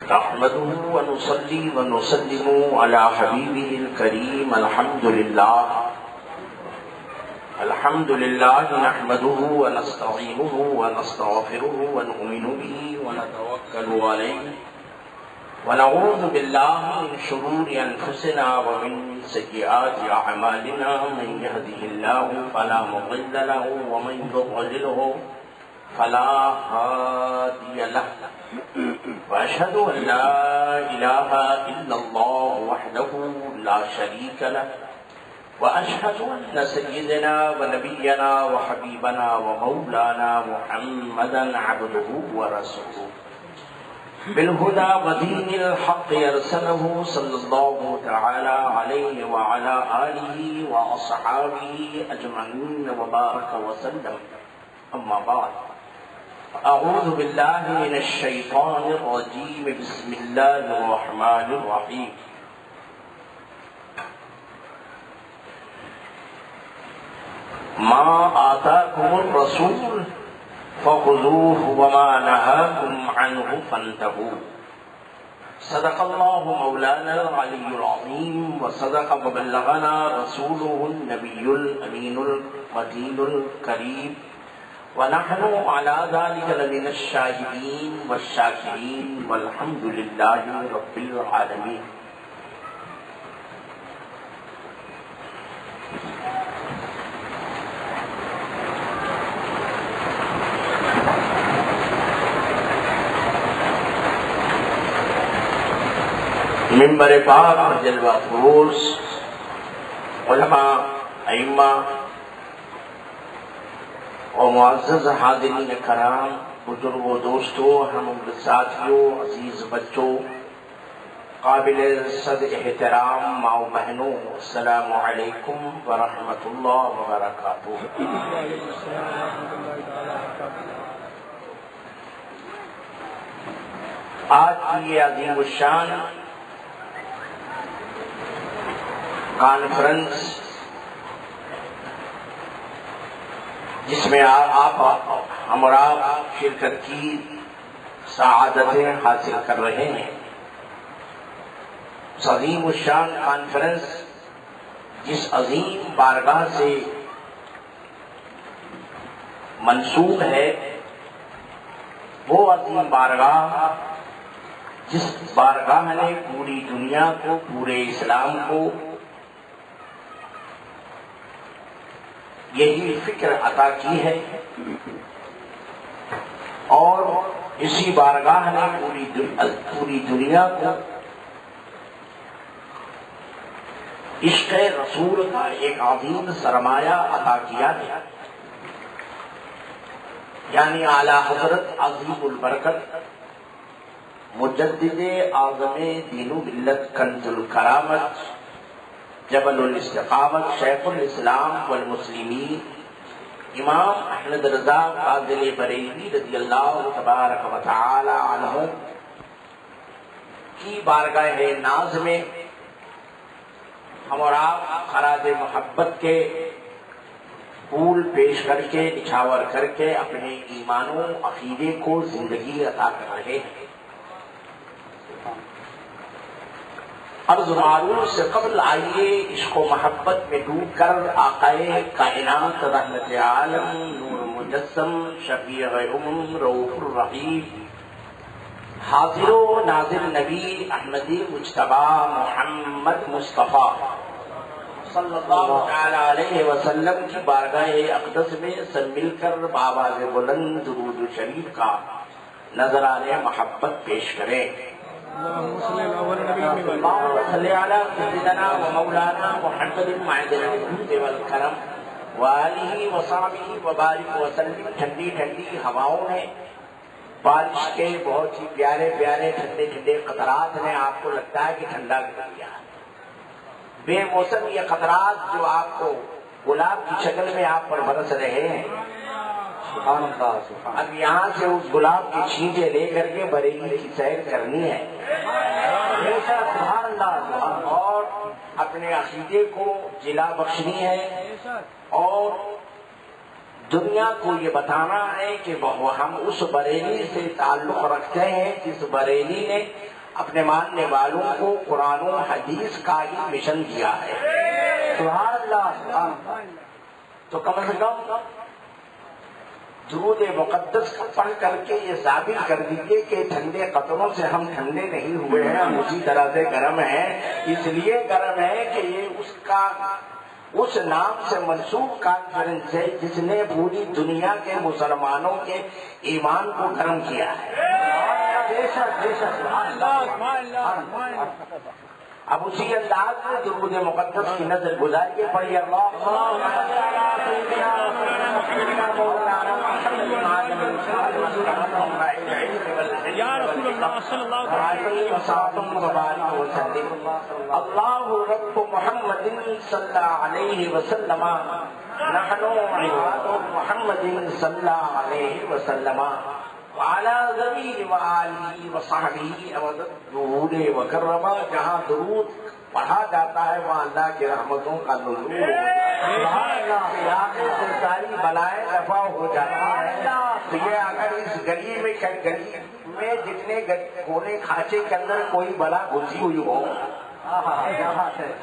نحمده ونصلي ونسلم على حبيبه الكريم. الحمد لله نحمده ونستعينه ونستغفره ونؤمن به ونتوكل عليه ونعوذ بالله من شرور أنفسنا ومن سيئات أعمالنا. من يهده الله فلا مضل له ومن يضلله فلا هادي له. وأشهد أن لا إله إلا الله وحده لا شريك له. وأشهد أن سيدنا ونبينا وحبيبنا ومولانا محمدا عبده ورسوله بالهدى ودين الحق يرسله صلى الله تعالى عليه وعلى آله وأصحابه أجمعين وبارك وسلم. أما بعد، أعوذ بالله من الشيطان الرجيم. بسم الله الرحمن الرحيم. ما آتاكم الرسول فخذوه وما نهاكم عنه فانتهوا. صدق الله مولانا العلي العظيم وصدق وبلغنا رسوله النبي الأمين المتين الكريم، ونحن على ذلك لمن الشاهدين والشاكرين والحمد لله رب العالمين. ممبر پاک اور جلوہ فروز علماء، ائمہ اور معزز حاضرین کرام، بزرگوں، دوستوں، ہم عمر ساتھیوں، عزیز بچوں، قابل صد احترام ماؤں بہنوں، السلام علیکم ورحمۃ اللہ وبرکاتہ. آج کی یہ عظیم الشان کانفرنس، جس میں ہم اور آپ شرکت کی سعادتیں حاصل کر رہے ہیں، اس عظیم الشان کانفرنس جس عظیم بارگاہ سے منسوب ہے، وہ عظیم بارگاہ جس بارگاہ نے پوری دنیا کو، پورے اسلام کو یہی فکر عطا کی ہے، اور اسی بارگاہ نے پوری دنیا کو عشق رسول کا ایک عظیم سرمایہ عطا کیا ہے، یعنی اعلی حضرت عظیم البرکت مجدد اعظم دین و ملت کنز الکرامت جبل الاستقامت شیخ الاسلام والمسلمین امام احمد رضا فاضل بریلوی رضی اللہ تبارک و تعالی عنہ کی بارگاہ ناز میں ہم اور آپ خراج محبت کے پھول پیش کر کے، نچھاور کر کے اپنے ایمان و عقیدے کو زندگی عطا کر رہے ہیں. عرض معروف سے قبل آئیے عشق و محبت میں ڈوب کر آقائے کائنات، رحمت عالم، نور مجسم، شفیع امم، رؤوف الرحیم، حاضر و ناظر نبی احمدی مجتبی محمد مصطفیٰ صلی اللہ تعالی علیہ وسلم کی بارگاہ اقدس میں سب مل کر بآواز بلند درود شریف کا نذرانہ محبت پیش کریں. اللهم صل على سيدنا ومولانا محمد معدن الجود والکرم وآلہ وصحبہ وبارک وسلم. ٹھنڈی ٹھنڈی ہواؤں نے، بارش کے بہت ہی پیارے پیارے ٹھنڈے ٹھنڈے قطرات نے آپ کو لگتا ہے کہ ٹھنڈا کر دیا. بے موسم یہ قطرات جو آپ کو گلاب کی شکل میں آپ پر برس رہے ہیں، اب یہاں سے اس گلاب کی چھینٹے لے کر کے بریلی کی سیر کرنی ہے، سبحان اللہ، اور اپنے عقیدے کو جلا بخشنی ہے، اور دنیا کو یہ بتانا ہے کہ ہم اس بریلی سے تعلق رکھتے ہیں جس بریلی نے اپنے ماننے والوں کو قرآن و حدیث کا ہی مشن دیا ہے. سبحان اللہ سبحان اللہ. تو کم از کم درود مقدس کو پڑھ کر کے یہ ثابت کر دیجیے کہ ٹھنڈے قطروں سے ہم ٹھنڈے نہیں ہوئے ہیں، ہم اسی طرح سے گرم ہیں. اس لیے گرم ہے کہ یہ اس نام سے منسوب کانفرنس ہے جس نے پوری دنیا کے مسلمانوں کے ایمان کو گرم کیا ہے. اب اسی انداز میں درود مقدس کی نظر گزاری پڑی. اللہ رب محمد صلی اللہ علیہ وسلم نحن عباد محمد صلی اللہ علیہ وسلم وعلی ذوی وآلہ وصحبہ ابد درود وکرما. جہاں درود پڑھا جاتا ہے وہاں اللہ کی رحمتوں کا نزول علاقے سے ساری بلائیں دفع ہو جاتی ہیں. تو یہ اگر اس گلی میں جتنے کونے کھانچے کے اندر کوئی بلا گھسی ہوئی ہو،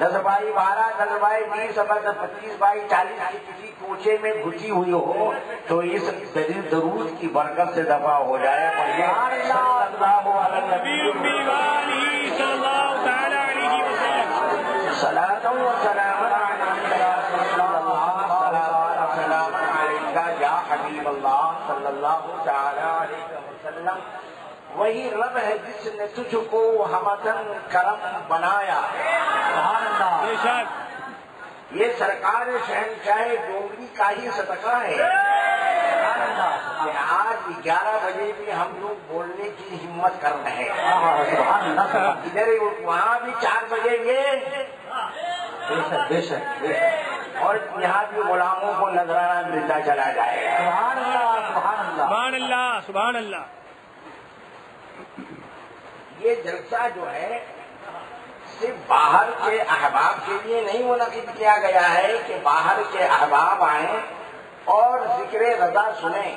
10 بائی 12 10 بائی 20 25 بائی 40 کی کسی کوچے میں گھسی ہوئی ہو تو اس درود کی برکت سے دفع ہو جائے. صلاۃ و سلام علیک یا حبیب اللہ صلی اللہ تعالی علیہ وسلم. وہی رب ہے جس نے تجھ کو ہمدن کرم بنایا. یہ سرکار شہنشاہ ڈوگری کا ہی صدقہ ہے. آج 11 بجے بھی ہم لوگ بولنے کی ہمت کر رہے ہیں. ادھر وہاں بھی 4 بجے گے اور یہاں بھی غلاموں کو نذرانہ ملتا چلا جائے گا. سبحان اللہ سبحان اللہ. یہ جلسہ جو ہے صرف باہر کے احباب کے لیے نہیں منعقد کیا گیا ہے کہ باہر کے احباب آئیں اور ذکر رضا سنیں،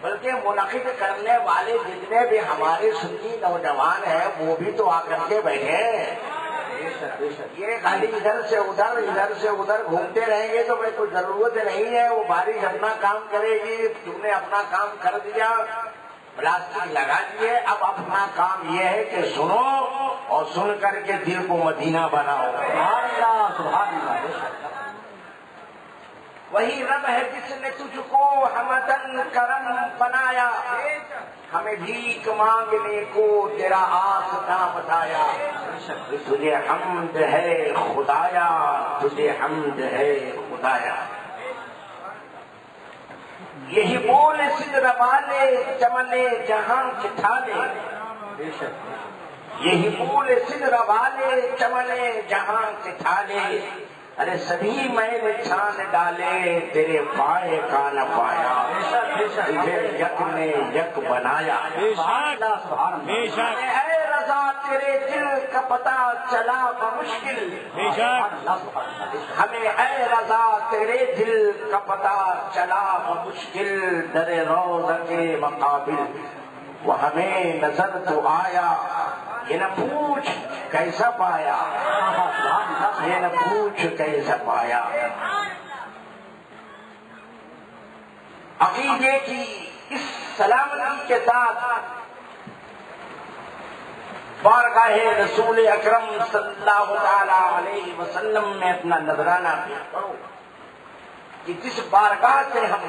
بلکہ منعقد کرنے والے جتنے بھی ہمارے سنی نوجوان ہیں وہ بھی تو آ کر کے بیٹھے ہیں. یہ خالی ادھر سے ادھر گھومتے رہیں گے تو بھائی کوئی ضرورت نہیں ہے. وہ بارش اپنا کام کرے گی، تم نے اپنا کام کر دیا، پلاسٹک لگا دیے. اب اپنا کام یہ ہے کہ سنو اور سن کر کے دل کو مدینہ بناؤ. وہی رب ہے جس نے تجھ کو ہمدن کرم بنایا، ہمیں بھیک مانگنے کو تیرا آسنا بتایا. تجھے حمد ہے خدایا، تجھے حمد ہے خدایا. یہی بول سدر والے چمنے جہاں کے تھالے، یہی بول سدر والے چمنے جہاں کے تھالے. ارے سبھی میں نے چھان ڈالے تیرے پائے کا نہ پایا، تجھے یک نے یک بنایا. اے رضا تیرے دل کا پتہ چلا بمشکل، ہمیں اے رضا تیرے دل کا پتہ چلا بمشکل. در روضہ کے مقابل وہ ہمیں نظر تو آیا، یہ نہ پوچھ کیسا پایا، یہ نہ پوچھ کیسا پایا. عقیدے کی اس سلامتی کے ساتھ بارگاہ رسول اکرم صلی اللہ تعالی علیہ وسلم میں اپنا نذرانہ پیش کرو کہ جس بارگاہ سے ہم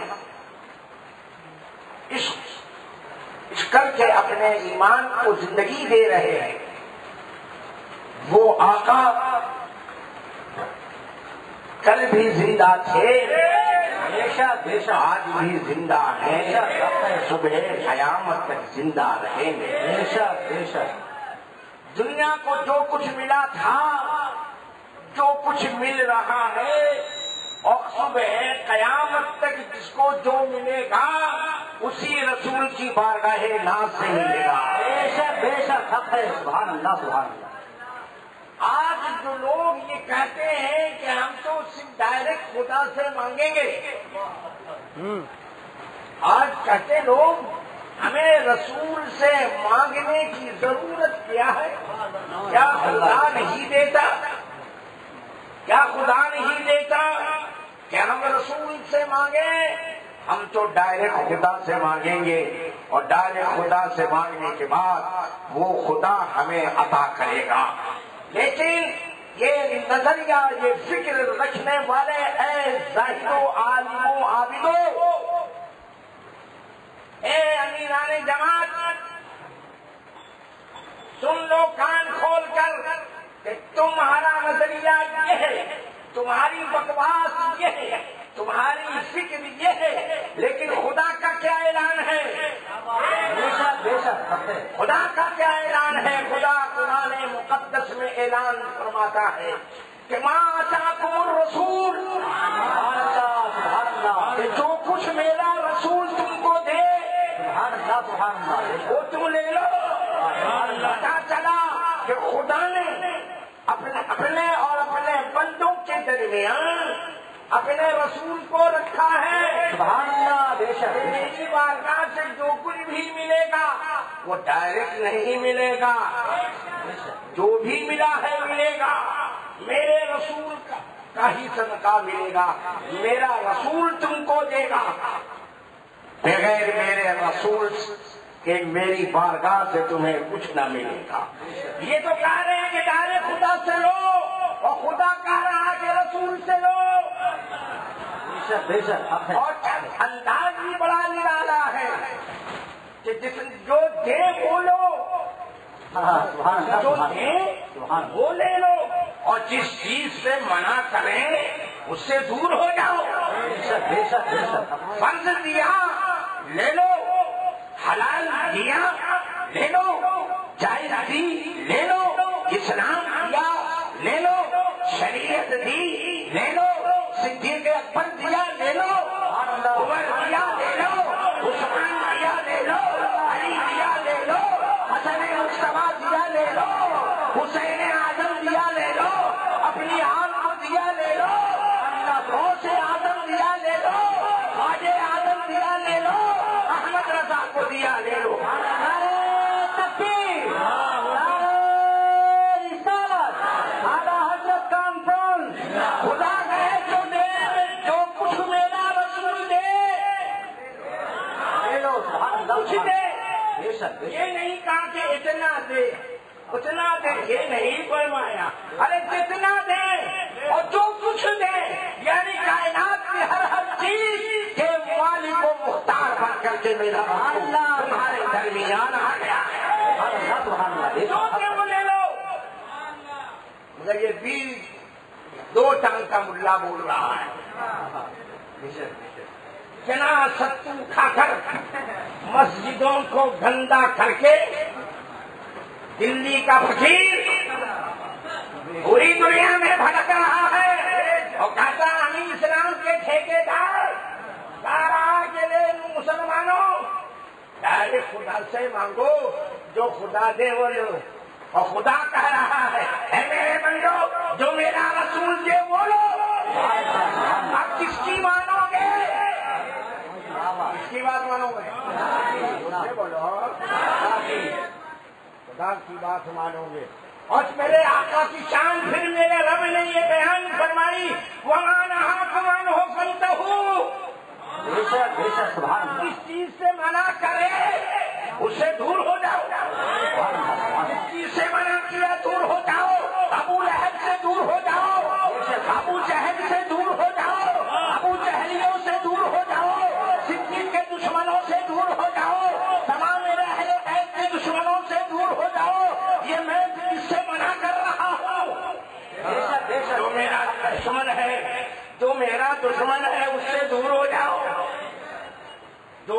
عشق کر کے اپنے ایمان کو زندگی دے رہے ہیں، وہ آقا کل بھی زندہ تھے، آج بھی زندہ ہیں، صبح قیامت تک زندہ رہیں گے. دنیا کو جو کچھ ملا تھا، جو کچھ مل رہا ہے، اور صبح قیامت تک جس کو جو ملے گا اسی رسول کی بارگاہ ناز سے ملے گا. بے شک حق ہے. سبحان اللہ سبحان اللہ. آج جو لوگ یہ کہتے ہیں کہ ہم تو صرف ڈائریکٹ خدا سے مانگیں گے، آج کہتے لوگ ہمیں رسول سے مانگنے کی ضرورت کیا ہے؟ کیا خدا نہیں دیتا؟ کیا خدا نہیں دیتا کہ ہم رسول سے مانگیں؟ ہم تو ڈائریکٹ خدا سے مانگیں گے، اور ڈائریکٹ خدا سے مانگنے کے بعد وہ خدا ہمیں عطا کرے گا۔ لیکن یہ نظریہ، یہ فکر رکھنے والے اے زاہدو عالمو عابدو، اے امیران جماعت، سن لو کان کھول کر کہ تمہارا نظریہ یہ ہے، تمہاری بکواس یہ ہے، تمہاری فکر یہ ہے، لیکن خدا کا کیا اعلان ہے؟ بے شک خدا کا کیا اعلان ہے؟ خدا قرآن مقدس میں اعلان فرماتا ہے کہ ما آتاکم الرسول، سبحان اللہ کہ جو کچھ میرا رسول تم کو دے سبحان اللہ وہ تم لے لو۔ پتا چلا کہ خدا نے اپنے اور اپنے بندوں کے درمیان اپنے رسول کو رکھا ہے۔ سبحان اللہ بے شک میری بارگاہ سے جو کچھ بھی ملے گا وہ ڈائریکٹ نہیں ملے گا، جو بھی ملا ہے ملے گا میرے رسول کا ہی صدقہ ملے گا، میرا رسول تم کو دے گا، بغیر میرے رسول کہ میری بارگاہ سے تمہیں کچھ نہ ملے گا۔ یہ تو کہہ رہے ہیں کہ ڈائریکٹ خدا سے لو، اور خدا کہہ رہا ہے کہ رسول سے لو، بے شک اور انداز بھی بڑا نرالا ہے کہ جو دے وہ لو، جو دے وہ لے لو، اور جس چیز سے منع کریں اس سے دور ہو جاؤ۔ بے شک فرض دیا لے لو، حلال دیا لے لو، جائز دی لے لو، اسلام دیا لے لو، شریعت دی لے لو، صدیق اکبر دیا لے لو، عمر دیا لے لو، عثمان دیا لے لو، علی دیا لے لو، حسن مصطفیٰ دیا لے لو، حسین اعظم دیا لے لو، اپنی آپ کو دیا لے لو، غوث اعظم دیا لے لو، خواجہ اعظم دیا لے لو، احمد رضا کو دیا لے لو۔ تکبیر، رسالت، اعلیٰ حضرت کانفرنس، خدا کہے جو کچھ میرا رسول دے لے لو، سبحان اللہ کچھ دے، بے شک یہ نہیں کہا کہ اتنا دے اتنا دے، یہ نہیں فرمایا، ارے جتنا دے اور جو کچھ دے، یعنی کائنات کی ہر چیز کے مالک و مختار بن کر کے میرا رسول تمہارے درمیان آ گیا ہے، سبحان اللہ بے جو دے وہ لے لو۔ مگر یہ بھی دو ٹنگ کا ملا بول رہا ہے، چنا ستو کھا کر مسجدوں کو گندا کر کے دلی کا فقیر پوری دنیا میں بھٹک رہا ہے، اور کہتا ہم اسلام کے ٹھیکیدار سارا کے لے مسلمانوں ڈائریکٹ خدا سے مانگو، جو خدا دے وہ لو، اور خدا کہہ رہا ہے اے میرے بندو جو میرا رسول دے وہ لو۔ آپ کس کی مانو گے؟ کس کی بات مانو گے؟ بولو خدا کی بات مانو گے۔ اور میرے آقا کی شان پھر میرے رب نے یہ بیان فرمائی وَمَا نَهَاكُمْ عَنْهُ فَانْتَهُوا، بے شک سبحان اللہ اس چیز سے منع کرے اس سے دور ہو جاؤ، جس چیز سے منع کیا دور ہو جاؤ، ابو لہب سے دور ہو جاؤ، ابو جہل سے دور ہو جاؤ، ابو جہلیوں سے دور ہو جاؤ، صدیق کے دشمنوں سے دور ہو جاؤ، تمام اہل بیت کے دشمنوں سے دور ہو جاؤ، یہ میں اس سے منع کر رہا ہوں۔ جو میرا دشمن ہے، جو میرا دشمن ہے اس سے دور ہو جاؤ، جو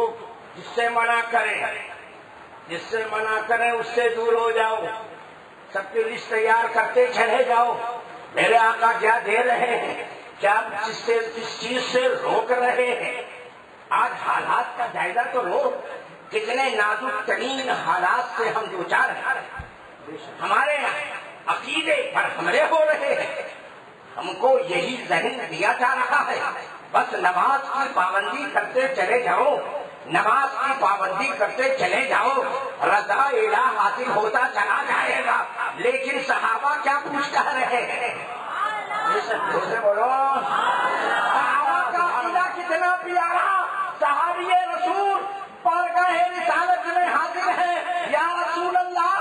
جس سے منع کرے، جس سے منع کرے اس سے دور ہو جاؤ، سب کی لسٹ تیار کرتے چلے جاؤ، میرے آقا کیا دے رہے ہیں، کیا جس چیز سے روک رہے ہیں۔ آج حالات کا جائزہ تو لو، کتنے نازک ترین حالات سے ہم دوچار ہیں، ہمارے عقیدے پر حملے ہو رہے ہیں، ہم کو یہی ذہن دیا جا رہا ہے بس نماز کی پابندی کرتے چلے جاؤ، نماز کی پابندی کرتے چلے جاؤ، رضا الہ حاصل ہوتا چلا جائے گا۔ لیکن صحابہ کیا پوچھ کر رہے ہیں؟ بولو، صحابہ کا عقیدہ کتنا پیارا، صحابی رسول بارگاہ رسالت میں حاضر ہے، یا رسول اللہ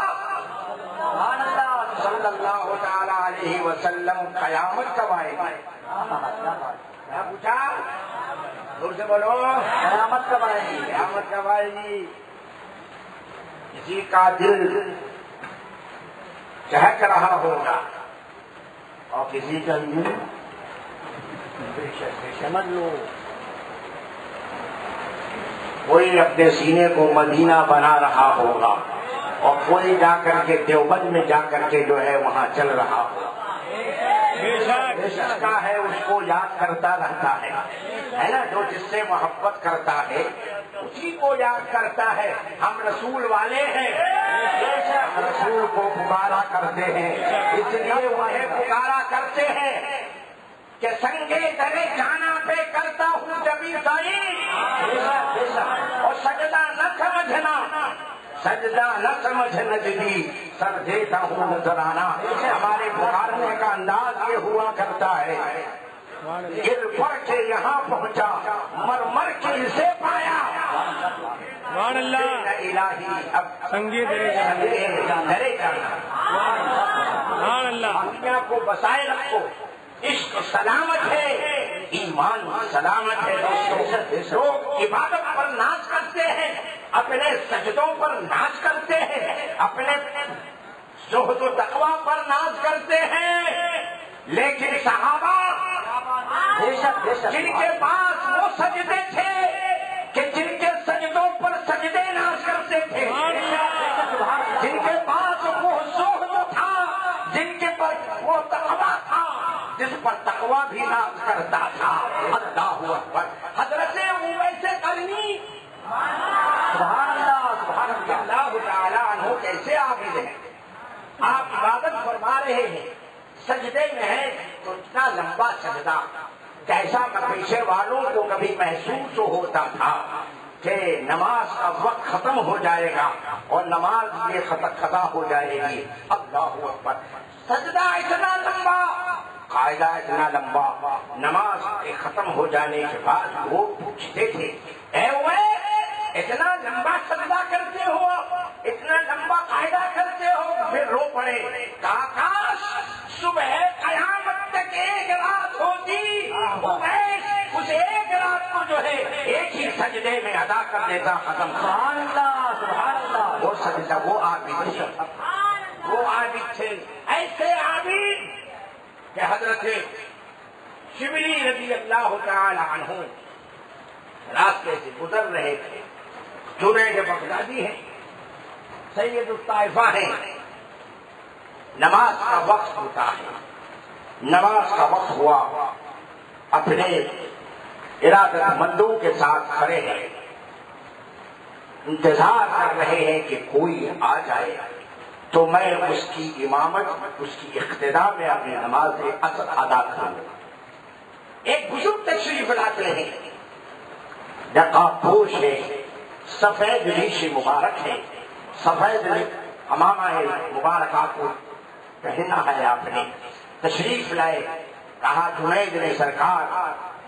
صلی اللہ تعالی علیہ وسلم قیامت کب آئے گی؟ کیا پوچھا؟ دور سے بولو، قیامت کب آئے گی؟ قیامت کب آئے گی؟ کسی کا دل چہک رہا ہوگا اور کسی کا دل سمجھ لو، کوئی اپنے سینے کو مدینہ بنا رہا ہوگا اور کوئی جا کر کے دیوبند میں جا کر کے جو ہے وہاں چل رہا ہوگا، جس کا ہے اس کو یاد کرتا رہتا ہے نا، جو جس سے محبت کرتا ہے اسی کو یاد کرتا ہے۔ ہم رسول والے ہیں، ہم رسول کو پکارا کرتے ہیں، اس لیے وہیں پکارا کرتے ہیں کہ سنگے درے جانا پہ کرتا ہوں جبھی دائی، اور سجدہ نہ سمجھنا، سجدہ نہ سمجھ نجدی، سر دیتا ہوں نظرانہ۔ ہمارے پکارنے کا انداز یہ ہوا کرتا ہے، گر پڑ کے یہاں پہنچا، مر مر کے اسے پایا، سبحان اللہ، الہی اب سنگے درے جانا، سبحان اللہ، دنیا کو بسائے رکھو۔ عشق سلامت ہے، ایمان سلامت ہے۔ لوگ عبادت پر ناز کرتے ہیں، اپنے سجدوں پر ناز کرتے ہیں، اپنے زہد و تقویٰ پر ناز کرتے ہیں، لیکن صحابہ جن کے پاس وہ سجدے تھے کہ جن کے سجدوں پر سجدے ناز کرتے تھے، جن کے پاس وہ زہد تھا، جن کے پاس وہ تقویٰ تھا، جس پر تقویٰ بھی ناز کرتا تھا، اللہ اکبر، حضرت اویس قرنی سبحان اللہ سبحان اللہ تعالیٰ عنہ کیسے عابد ہیں۔ آپ عبادت فرما رہے ہیں، سجدے میں ہے تو اتنا لمبا سجدہ کیسا پیشے والوں کو کبھی محسوس ہوتا تھا کہ نماز کا وقت ختم ہو جائے گا اور نماز یہ قضا ہو جائے گی، اللہ اکبر، سجدہ اتنا لمبا، قاعدہ اتنا لمبا، نماز کے ختم ہو جانے کے بعد وہ پوچھتے تھے، اے اویس اتنا لمبا سجدہ کرتے ہو، اتنا لمبا قاعدہ کرتے ہو، پھر رو پڑے، کاش صبح قیامت تک ایک رات ہوتی، اویس اس ایک رات کو جو ہے ایک ہی سجدے میں ادا کر دیتا، ختم۔ سبحان اللہ سبحان اللہ، وہ سجدہ، وہ عابد تھے، وہ عابد تھے، ایسے عابد کہ حضرت شبلی رضی اللہ تعالی عنہ راستے سے گزر رہے تھے، جنید بغدادی ہیں، سید الطائفہ ہیں، نماز کا وقت ہوتا ہے، نماز کا وقت ہوا، اپنے ارادت مندوں کے ساتھ کھڑے ہیں، انتظار کر رہے ہیں کہ کوئی آ جائے تو میں اس کی امامت، اس کی اقتداء میں اپنی نماز اثر ادا کروں۔ ایک بزرگ تشریف لاتے ہیں، نقاب پوش ہے، سفید ریش مبارک ہے، سفید امامہ مبارکہ کو پہنا ہے آپ نے، تشریف لائے، کہا جنید نے سرکار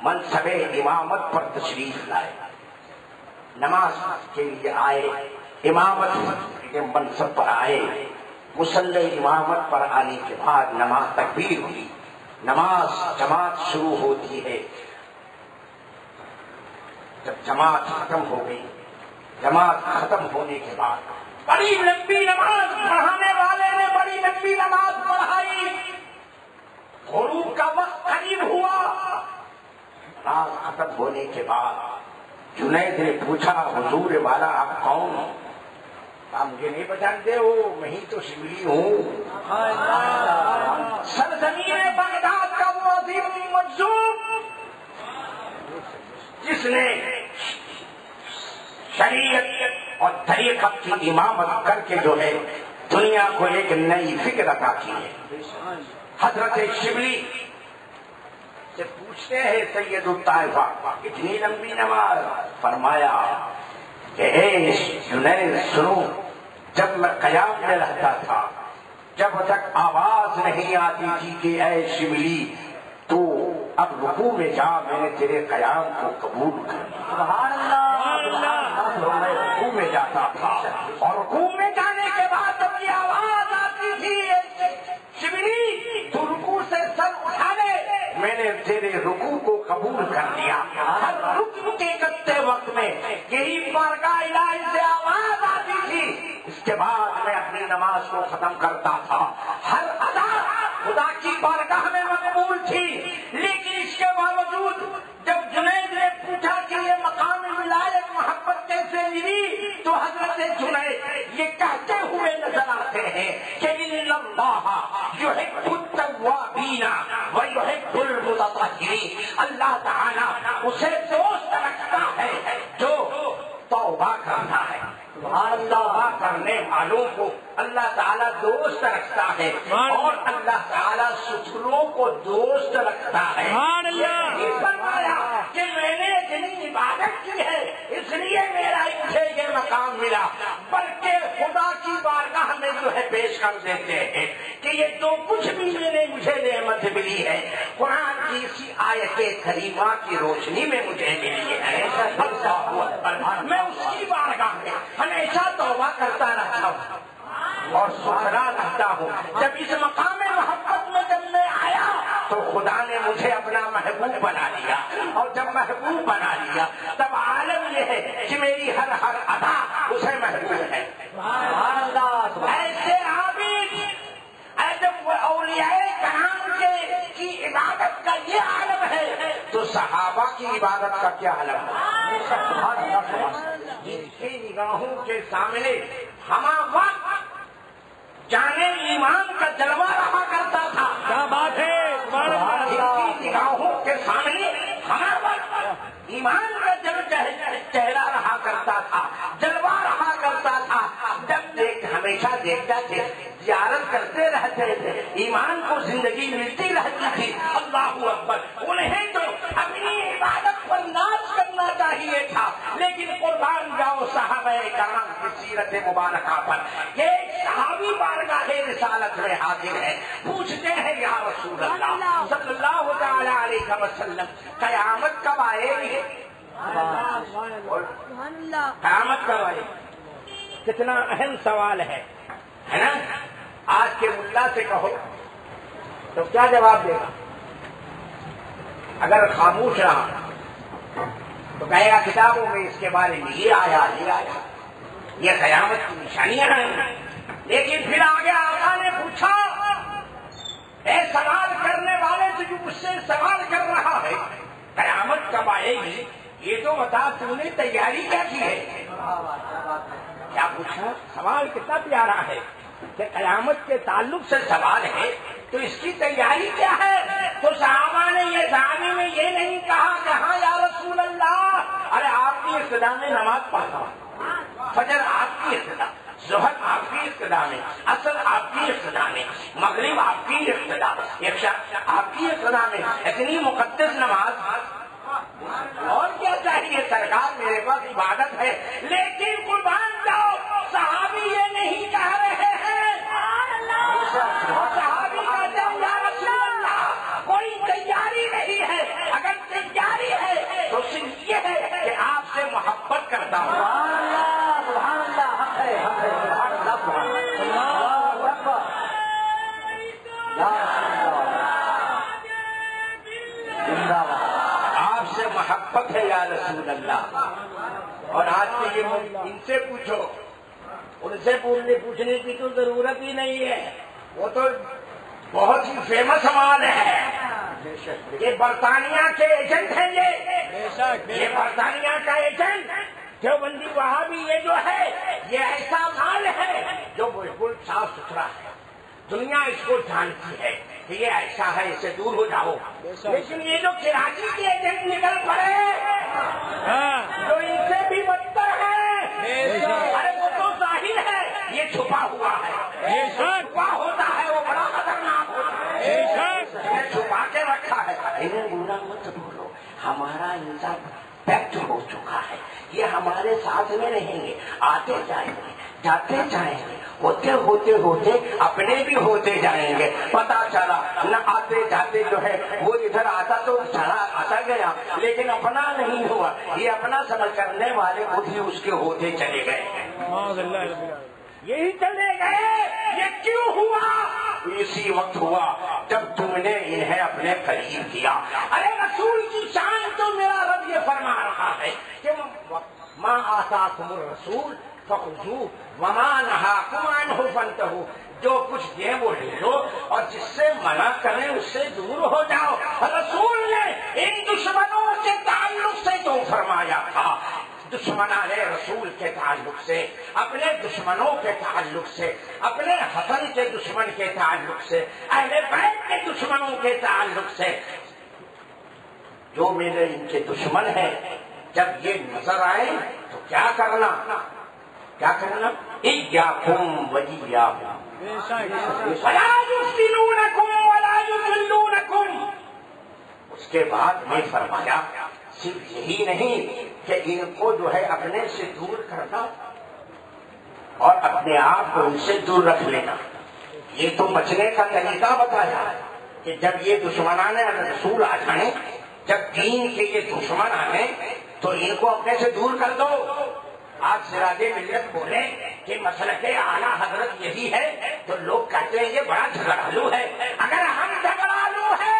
منصب امامت پر تشریف لائے، نماز کے لیے آئے، امامت کے منصب پر آئے، مصلی امامت پر آنے کے بعد نماز تکبیر ہوئی، نماز جماعت شروع ہوتی ہے، جب جماعت ختم ہو گئی، جماعت ختم ہونے کے بعد بڑی لمبی نماز پڑھانے والے نے بڑی لمبی نماز پڑھائی، غروب کا وقت قریب ہوا، نماز ختم ہونے کے بعد جنید نے پوچھا، حضور والا آپ کون ہو؟ آپ مجھے نہیں پہچانتے ہو، میں ہی تو شبلی ہوں، سرزمین بغداد کا وہ عظیم مجذوب جس نے شریعت اور طریقت کی امامت کر کے جو ہے دنیا کو ایک نئی فکر عطا کی ہے۔ حضرت شبلی سے پوچھتے ہیں سید الطائفہ اتنی لمبی نماز؟ فرمایا کہ اے جنید سنو، جب میں قیام میں رہتا تھا، جب تک آواز نہیں آتی تھی کہ اے شبلی تو اب رکوع میں جا، میں نے تیرے قیام کو قبول کر لیا۔ سبحان اللہ، تو میں رکوع میں جاتا تھا، اور رکوع میں جانے کے بعد جب یہ آواز آتی تھی شبلی تو رکوع سے سر اٹھا لے، میں نے تیرے رکوع کو قبول کر لیا۔ ہر رکن کے کرتے وقت میں یہی بارگاہ الہی سے آواز آتی تھی، اس کے بعد میں اپنی نماز کو ختم کرتا تھا۔ ہر ادا خدا کی بارگاہ میں مقبول تھی، لیکن اس کے باوجود جب جنید نے پوچھا کہ یہ مقام ولایت محبت کیسے ملی، تو حضرت جنید یہ کہتے ہوئے نظر آتے ہیں کہ ان اللہ یحب التوابین ویحب المتطہرین، اللہ تعالیٰ اسے دوست رکھتا ہے جو توبہ کرتا ہے۔ توبہ کرنے والوں کو اللہ تعالیٰ دوست رکھتا ہے، اور اللہ تعالیٰ ستھروں کو دوست رکھتا ہے۔ یہ فرمایا کہ میں نے اتنی عبادت کی ہے اس لیے مجھے یہ مقام ملا، بلکہ خدا کی بارگاہ میں جو ہے پیش کر دیتے ہیں کہ یہ جو کچھ بھی مجھے نعمت ملی ہے قرآن کی اسی آیت کریمہ کی روشنی میں مجھے ملی ہے، اللہ اکبر، میں اس کی بارگاہ میں ہمیشہ توبہ کرتا رہتا ہوں اور شکرا رہتا ہوں۔ جب اس مقام محبت میں جب میں آیا تو خدا نے مجھے اپنا محبوب بنا لیا، اور جب محبوب بنا لیا تب عالم یہ ہے کہ میری ہر ادا اسے محبوب ہے۔ ایسے عابد جب اولیاء کرام کی عبادت کا یہ عالم ہے تو صحابہ کی عبادت کا کیا عالم ہے؟ جن کی نگاہوں کے سامنے ہمہ وقت جانے ایمان کا جلوہ رہا کرتا تھا۔ کیا بات ہے، جن کی نگاہوں کے سامنے ہمہ وقت ایمان کا چہرہ رہا کرتا تھا، جلوہ رہا کرتا تھا، جب ہمیشہ دیکھتا تھے، زیارت کرتے رہتے تھے، ایمان کو زندگی ملتی رہتی تھی۔ اللہ اکبر، انہیں تو اپنی عبادت پر ناز کرنا چاہیے تھا، لیکن قربان جاؤ صحابہ کرام کی سیرت مبارکہ پر۔ ایک صحابی بارگاہ رسالت میں حاضر ہے، پوچھتے ہیں یا رسول اللہ صلی اللہ تعالی علیہ وسلم قیامت کب آئے گی؟ قیامت کب آئے گی؟ کتنا اہم سوال ہے نا؟ آج کے ملا سے کہو تو کیا جواب دے گا؟ اگر خاموش رہا تو کہے گا کتابوں میں اس کے بارے میں یہ آیا، یہ قیامت کی نشانیاں ہیں۔ لیکن پھر آگے آقا نے پوچھا، اے سوال کرنے والے سے جو مجھ سے سوال کر رہا ہے قیامت کب آئے گی، یہ تو بتا تم نے تیاری کیا کی ہے؟ کیا پوچھا؟ سوال کتنا پیارا ہے کہ قیامت کے تعلق سے سوال ہے تو اس کی تیاری کیا ہے؟ تو صحابہ نے یہ صحابی میں یہ نہیں کہا کہ ہاں یا رسول اللہ، ارے آپ کی ابتدا میں نماز پڑھتا ہوں، فجر آپ کی ابتدا، ظہر آپ کی ابتدا میں، عصر آپ کی ابتدا میں، مغرب آپ کی ابتدا، عشاء آپ کی ابتدا میں، اتنی مقدس نماز، اور کیا چاہیے سرکار، میرے پاس عبادت ہے۔ لیکن قربان جاؤ صحابی یہ نہیں کہہ رہے ہیں، صحابی کہتے ہیں یا رسول اللہ کوئی تیاری نہیں ہے، اگر تیاری ہے تو صرف یہ ہے کہ آپ سے محبت کرتا ہوں۔ آپ سے محبت ہے یا رسول اللہ۔ اور آج کے یہ ان سے پوچھو، ان سے پوچھنے کی تو ضرورت ہی نہیں ہے، وہ تو بہت ہی فیمس سوال ہے۔ یہ برطانیہ کے ایجنٹ ہیں، یہ برطانیہ کا ایجنٹ دیوبندی وہابی، یہ جو ہے یہ ایسا مال ہے جو بالکل صاف ستھرا ہے، دنیا اس کو جانتی ہے کہ یہ ایسا ہے، اسے دور ہو جاؤ۔ لیکن یہ جو کراچی کے ایجنٹ نکل پڑے جو ان سے بھی بدتر ہے، ارے وہ تو ظاہر ہے، یہ چھپا ہوا ہے، چھپا ہوتا ہے وہ بڑا خطرناک ہوتا ہے، چھپا کے رکھا ہے۔ انہیں برا مت بولو، ہمارا انسان پیکٹ ہو چکا ہے، یہ ہمارے ساتھ میں رہیں گے، آتے جائیں گے، جاتے جائیں گے، ہوتے ہوتے ہوتے اپنے بھی ہوتے جائیں گے۔ پتا چلا نہ آتے جاتے جو ہے وہ ادھر آتا تو چلا آتا گیا لیکن اپنا نہیں ہوا، یہ اپنا سمجھ کرنے والے خود ہی اس کے ہوتے چلے گئے، یہی چلے گئے۔ یہ کیوں ہوا؟ اسی وقت ہوا جب تم نے انہیں اپنے قریب کیا۔ ارے رسول کی شان تو میرا رب یہ فرما رہا ہے کہ ما آتاکم الرسول فخذوہ وما نہاکم عنہ فانتہوا، جو کچھ دیں وہ لے لو اور جس سے منع کریں اس سے دور ہو جاؤ۔ رسول نے ان دشمنوں کے تعلق سے جو فرمایا تھا، دشمنان رسول کے تعلق سے، اپنے دشمنوں کے تعلق سے، اپنے حسن کے دشمن کے تعلق سے، اہل بیت کے دشمنوں کے تعلق سے، جو میرے ان کے دشمن ہیں جب یہ نظر آئے تو کیا کرنا؟ ایاکم وایاہم ولا یفتنونکم ولا یضلونکم۔ اس کے بعد میں فرمایا صرف یہی نہیں کہ ان کو جو ہے اپنے سے دور کرنا اور اپنے آپ کو ان سے دور رکھ لینا، یہ تو بچنے کا طریقہ بتایا کہ جب یہ دشمنان رسول آ جائیں، جب دین کے یہ دشمن آئیں تو ان کو اپنے سے دور کر دو۔ آج سراج ملت بولے کہ مسلک اعلیٰ حضرت یہی ہے تو لوگ کہتے ہیں یہ بڑا جھگڑالو ہے۔ اگر ہم جھگڑالو ہے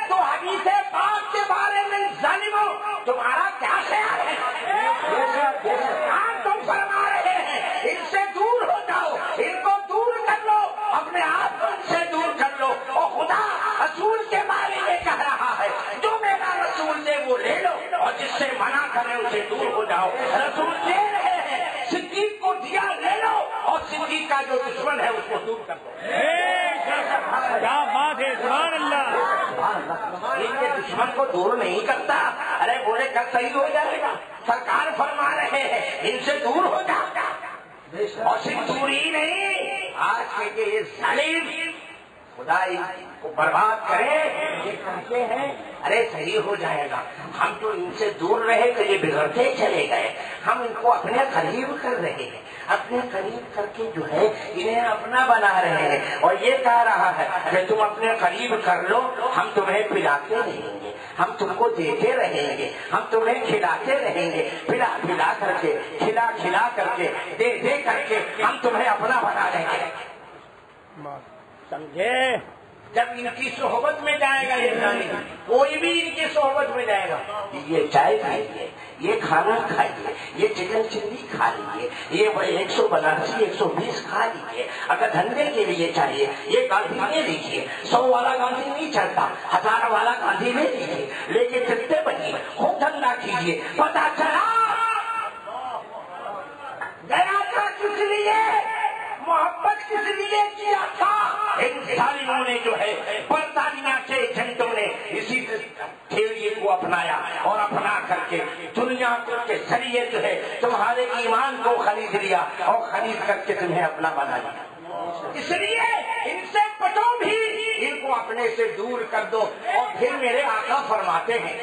تو حدیث پاک کے بارے میں ظالموں تمہارا کیا خیال ہے؟ تم فرما رہے ہیں ان سے دور ہو جاؤ، ان کو دور کر لو، اپنے آپ کو ان سے دور کر لو۔ اور خدا رسول کے بارے میں کہہ رہا ہے جو میرا رسول دے وہ لے لو اور جس سے منع کرے اسے دور ہو جاؤ۔ رسول دے رہے ہیں، صدیق کو دیا لے لو اور صدیق کا جو دشمن ہے اس کو دور کر دو۔ کیا بات ہے، سبحان اللہ۔ ان کے دشمن کو دور نہیں کرتا، ارے بولے کل صحیح ہو جائے گا، سرکار فرما رہے ہیں ان سے دور ہو جاتا۔ اور صرف دور ہی نہیں، آج کے یہ ظالم خدا ان کو برباد کرے، یہ کہتے ہیں ارے صحیح ہو جائے گا، ہم تو ان سے دور رہے تو یہ بگڑتے چلے گئے، ہم ان کو اپنے قریب کر رہے ہیں، اپنے قریب کر کے جو ہے انہیں اپنا بنا رہے ہیں۔ اور یہ کہہ رہا ہے کہ تم اپنے قریب کر لو، ہم تمہیں پلاتے رہیں گے، ہم تم کو دیتے رہیں گے، ہم تمہیں کھلاتے رہیں گے، پلا پلا کر کے، کھلا کھلا کر کے، دے دے کر کے ہم تمہیں اپنا بنا لیں گے۔ سمجھے؟ جب ان کی صحبت میں جائے گا یہ ظالم، کوئی بھی ان کی صحبت میں جائے گا، یہ چائے کھائیے، یہ کھانا کھائیے، یہ چکن چلی کھا لیجیے، یہ 182 120 کھا لیجیے، اگر دھندے کے لیے چاہیے یہ گاندھی لے لیجیے، 100 والا گاندھی نہیں چلتا، 1000 والا گاندھی لے لیجیے، لے کے چلتے بنیے، خوب دھندا کیجیے۔ پتا چلا گیا تھا کس لیے، محبت کس لیے کیا تھا؟ ان ظالموں نے جو ہے برطانیہ کے ایجنٹوں نے اسی تھیوری کو اپنایا اور اپنا کر کے دنیا کے ذریعے جو ہے تمہارے ایمان کو خرید لیا اور خرید کر کے تمہیں اپنا بنا لیا۔ اس لیے ان سے بچو بھی، ان کو اپنے سے دور کر دو۔ اور پھر میرے آقا فرماتے ہیں،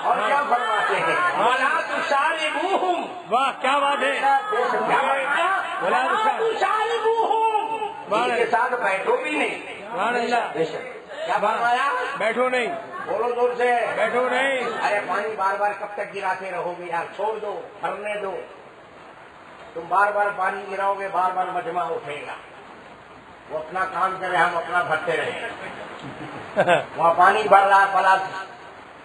اور کیا فرماتے ہیں؟ وَلَا تُشَارِبُوهُمْ۔ واہ کیا بات ہے، وَلَا تُشَارِبُوهُمْ، ان کے ساتھ بیٹھو بھی نہیں۔ سبحان اللہ۔ کیا فرمایا؟ بیٹھو نہیں، بولو زور سے، بیٹھو نہیں۔ ارے پانی بار بار کب تک گراتے رہو گے یار، چھوڑ دو، بھرنے دو۔ تم بار بار پانی گراؤ گے بار بار مجمع اٹھے گا، وہ اپنا کام کرے ہم اپنا بھرتے رہیں۔ وہاں پانی بھر رہا ہے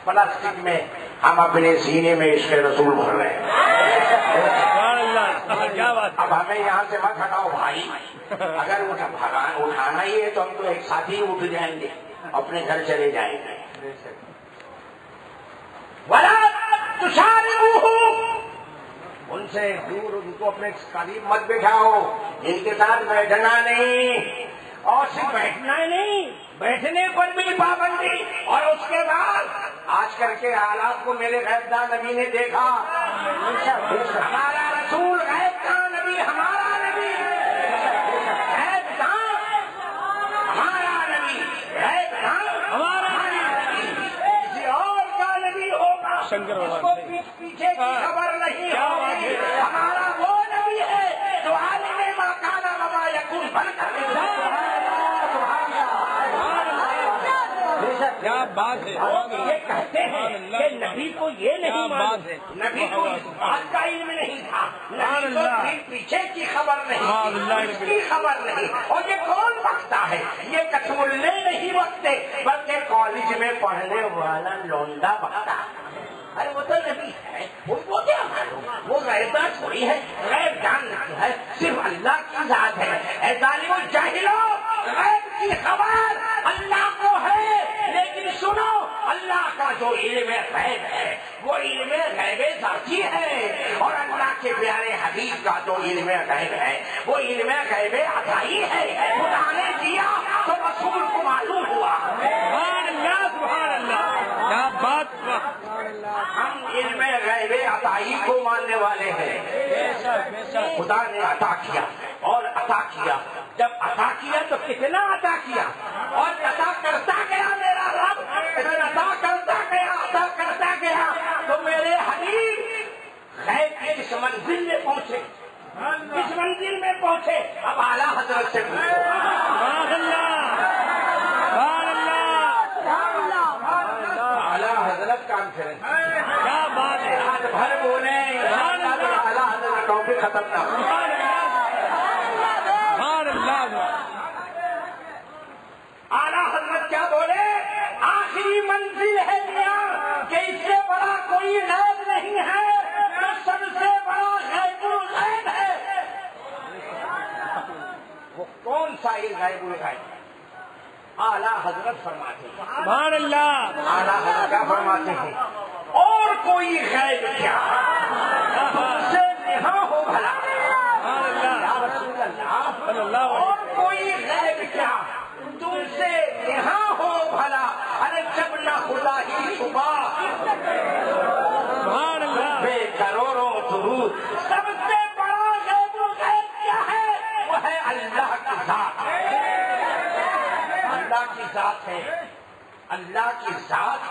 پلاسٹک میں، ہم اپنے سینے میں عشق رسول بھر رہے ہیں۔ سبحان اللہ، کیا بات۔ اب ہمیں یہاں سے مت ہٹاؤ بھائی، اگر اٹھانا ہی ہے تو ہم تو ایک ساتھ ہی اٹھ جائیں گے، اپنے گھر چلے جائیں گے۔ وَلَا تُشَارِبُوهُمْ، ان سے دور، ان کو اپنے قریب مت بٹھاؤ، ان کے ساتھ بیٹھنا نہیں، اور صرف بیٹھنا ہی نہیں، بیٹھنے پر بھی پابندی۔ اور اس کے بعد آج کل کے حالات کو میرے غیبداں نبی نے دیکھا، ہمارا رسول غیبداں نبی، ہمارا نبی غیبداں، ہمارا نبی غیبداں، ہمارا نبی، کسی اور کا نبی ہوگا شنکر اس بھگوان کو پیچھے کی خبر نہیں کیا بات ہے؟ ہمارا وہ نبی ہے جو عالم ما کان وما یکون بن کر کیا بات ہے؟ یہ کہتے ہیں کہ نبی کو یہ نہیں معلوم ہے، نبی کو اس بات کا علم نہیں تھا، نبی کو پیچھے کی خبر نہیں، اس کی خبر نہیں۔ اور یہ کون بکتا ہے؟ یہ کٹملے نہیں بکتے، بلکہ کالج میں پڑھنے والا لونڈا بکتا ہے۔ ارے وہ تو نبی ہے، ان کو کیا معلوم؟ وہ غیب تھوڑی ہے، غیب جاننا ہے صرف اللہ کی ذات ہے۔ اے ظالمو جاہلو، غیب کی خبر اللہ کو ہے، لیکن سنو، اللہ کا جو علم غیب ہے وہ علم غیب ذاتی ہے، اور اللہ کے پیارے حبیب کا جو علم غیب ہے وہ علم غیب عطائی ہے۔ خدا نے دیا تو رسول کو معلوم ہوا۔ سبحان اللہ، سبحان اللہ، کیا بات! ہم علم غیب عطائی کو ماننے والے ہیں۔ خدا نے عطا کیا اور عطا کیا، جب عطا کیا تو کتنا عطا کیا، اور عطا کرتا گیا میرا رب، عطا کرتا گیا تو میرے حبیب غیب کی اس منزل میں پہنچے، اس منزل میں پہنچے۔ اب اعلیٰ حضرت سے پوچھو، سبحان اللہ، سبحان اللہ، اعلیٰ حضرت کانفرنس کیا بات ہے! آج بھر بولے اعلیٰ حضرت ٹاپک ختم نہ ہو۔ سبحان اللہ، اعلیٰ حضرت کیا بولے؟ آخری منزل ہے دنیا کہ اس سے بڑا کوئی غیب نہیں ہے، جو سب سے بڑا غیب الغیب ہے۔ وہ کون سا یہ غیب الغیب؟ اعلیٰ حضرت فرماتے ہیں، سبحان اللہ، اعلیٰ حضرت کیا فرماتے ہیں؟ اور کوئی غیب کیا تم سے نہاں ہو بھلا، سبحان اللہ، یا رسول اللہ، صلی اللہ علیہ اور کوئی غیب کیا تم سے نہاں ہو بھلا، ارے جب نہ خدا ہی چھپا سبحان اللہ، بے کروڑوں درود۔ سب سے بڑا غیب الغیب کیا ہے؟ وہ ہے اللہ کی ذات، اللہ کی ذات ہے۔ اللہ کی ذات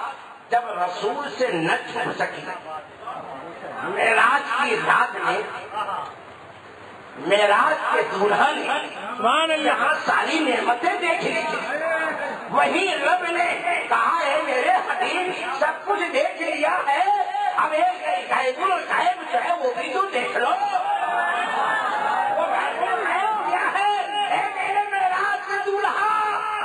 جب رسول سے نہ چھپ سکی، معراج کی رات میں معراج کے دولہا نے سبحان اللہ، یہاں ساری نعمتیں دیکھ لی، وہی رب نے کہا ہے میرے حبیب سب کچھ دیکھ لیا ہے، اب ایک غیب الغیب جو ہے وہ بھی تو دیکھ لو۔ وہ غیب الغیب کیا ہے؟ اے میرے معراج کے دولہا،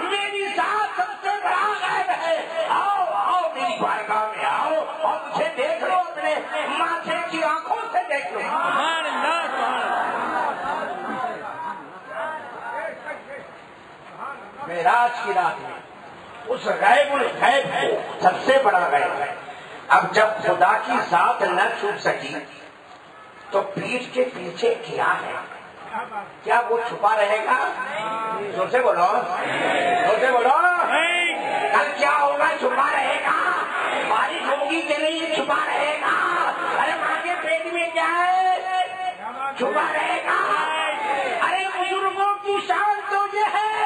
میری ذات سب سے بڑا غیب ہے، آؤ آؤ میری بارگاہ میں آؤ اور مجھے دیکھ لو، اپنے ماتھے کی آنکھوں سے دیکھ لو۔ سبحان اللہ، سبحان اللہ، معراج کی رات میں اس غیب الغیب کو سب سے بڑا غیب ہے۔ اب جب خدا کی ذات نہ چھپ سکی تو پیٹھ کے پیچھے کیا ہے؟ کیا وہ چھپا رہے گا؟ زور سے بولو، زور سے بولو، کل کیا ہوگا؟ چھپا رہے گا؟ بارش ہوگی کہ نہیں چھپا رہے گا؟ ارے ماں کے پیٹ میں کیا ہے؟ چھپا رہے گا؟ ارے بزرگوں کی شان تو یہ ہے،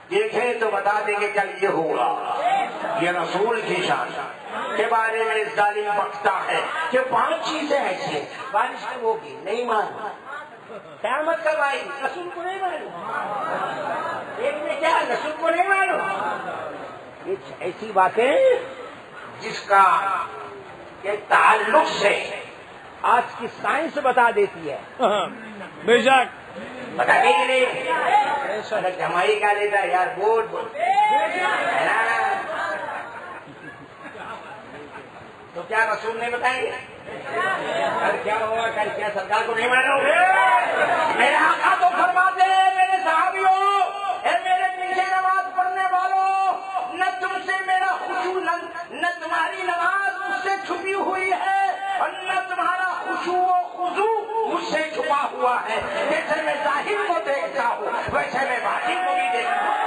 دیکھیں تو بتا دیں گے کل یہ ہوگا۔ یہ رسول کی شان کے بارے میں ظالم بکتا ہے کہ 5 چیزیں ایسی ہیں، بارش کب ہوگی نہیں معلوم، قیامت کب آئی رسول کو نہیں معلوم، پیٹ میں کیا رسول کو نہیں معلوم۔ یہ ایسی باتیں جس کا کے تعلق سے آج کی سائنس بتا دیتی ہے، بے شک، بتا دیں گے نہیں؟ جمائی کا لیتا ہے یار، بول بول تو کیا رسول نہیں بتائیں گے؟ کل کیا ہوگا، کل کیا سرکار کو نہیں معلوم؟ میرے آقا تو فرماتے ہیں میرے صحابیوں، اے میرے پیچھے نماز پڑھنے والوں، نہ تم سے میرا خشوع نہ تمہاری نماز مجھ سے چھپی ہوئی ہے، اور نہ تمہارا خشوع و خضوع مجھ سے چھپا ہوا ہے۔ جیسے میں ظاہر کو دیکھتا ہوں ویسے میں باطن کو بھی دیکھتا ہوں۔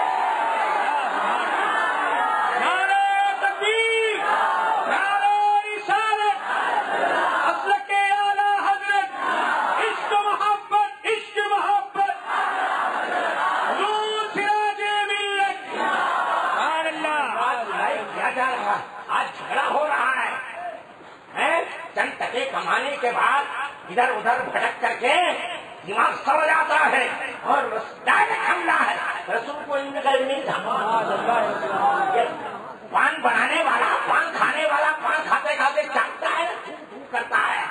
آج ادھر ادھر بھٹک کر کے دماغ سڑ جاتا ہے اور ڈائریکٹ حملہ ہے. رسول کو علم کا علم نہیں تھا. پان بنانے والا پان کھانے والا پان کھاتے کھاتے چاہتا ہے کرتا ہے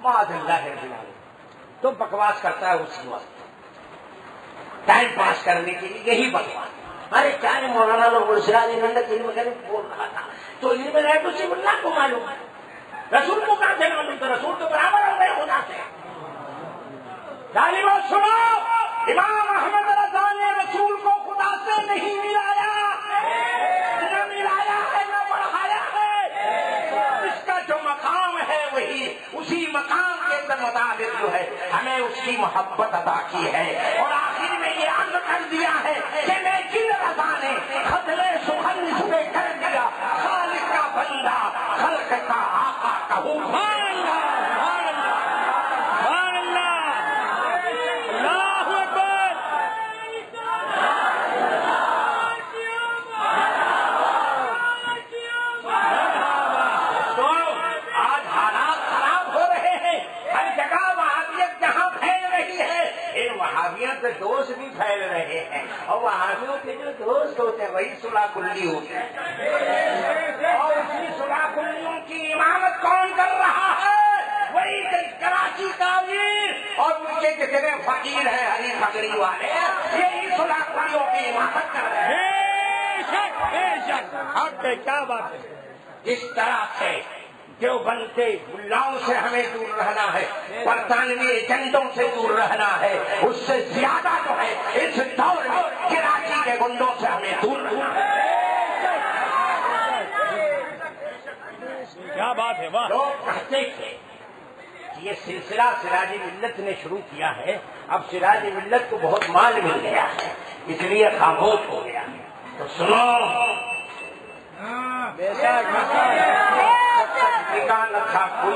معاذ اللہ ہے. تو بکواس کرتا ہے اسی وقت ٹائم پاس کرنے کے لیے یہی بکواس. ارے کیا مولانا لوگ سراج منڈت علم کا بول رہا تھا تو علم ہے تو صرف اللہ کو معلوم ہے. رسول کو کہاں سے معلوم تو رسول تو برابر ہو گئے خدا سے. ظالموں سنو امام احمد رضا نے رسول کو خدا سے نہیں ملایا نہ ملایا ہے نہ بڑھایا ہے. اس کا جو مقام ہے وہی اسی مقام کے مطابق جو ہے ہمیں اس کی محبت عطا کی ہے. اور آخر میں یہ عرض کر دیا ہے کہ میں جن رضا نے خطلے سخن سے کر دیا خالق کا بندہ خلق کا آقا کہوں. دوست بھی پھیل رہے ہیں اور وہابیوں کے جو دوست ہوتے ہیں وہی صلح کلی ہوتے ہیں. اور اسی صلح کلیوں کی امامت کون کر رہا ہے؟ وہی کراچی کا امیر اور ان کے جتنے فقیر ہیں ہری پگڑی والے یہی صلح کلیوں کی امامت کر رہے ہیں. کیا بات ہے. اس طرح سے دیوبند کے ملاؤں سے ہمیں دور رہنا ہے برطانوی ایجنٹوں سے دور رہنا ہے. اس سے زیادہ جو ہے اس دور میں کراچی کے گنڈوں سے ہمیں دور رہنا ہے. کیا بات ہے. واہ. لوگ کہتے تھے کہ یہ سلسلہ سراج ملت نے شروع کیا ہے اب سراج ملت کو بہت مال مل گیا ہے اس لیے خاموش ہو گیا. تو سنو نہ تھا کوئی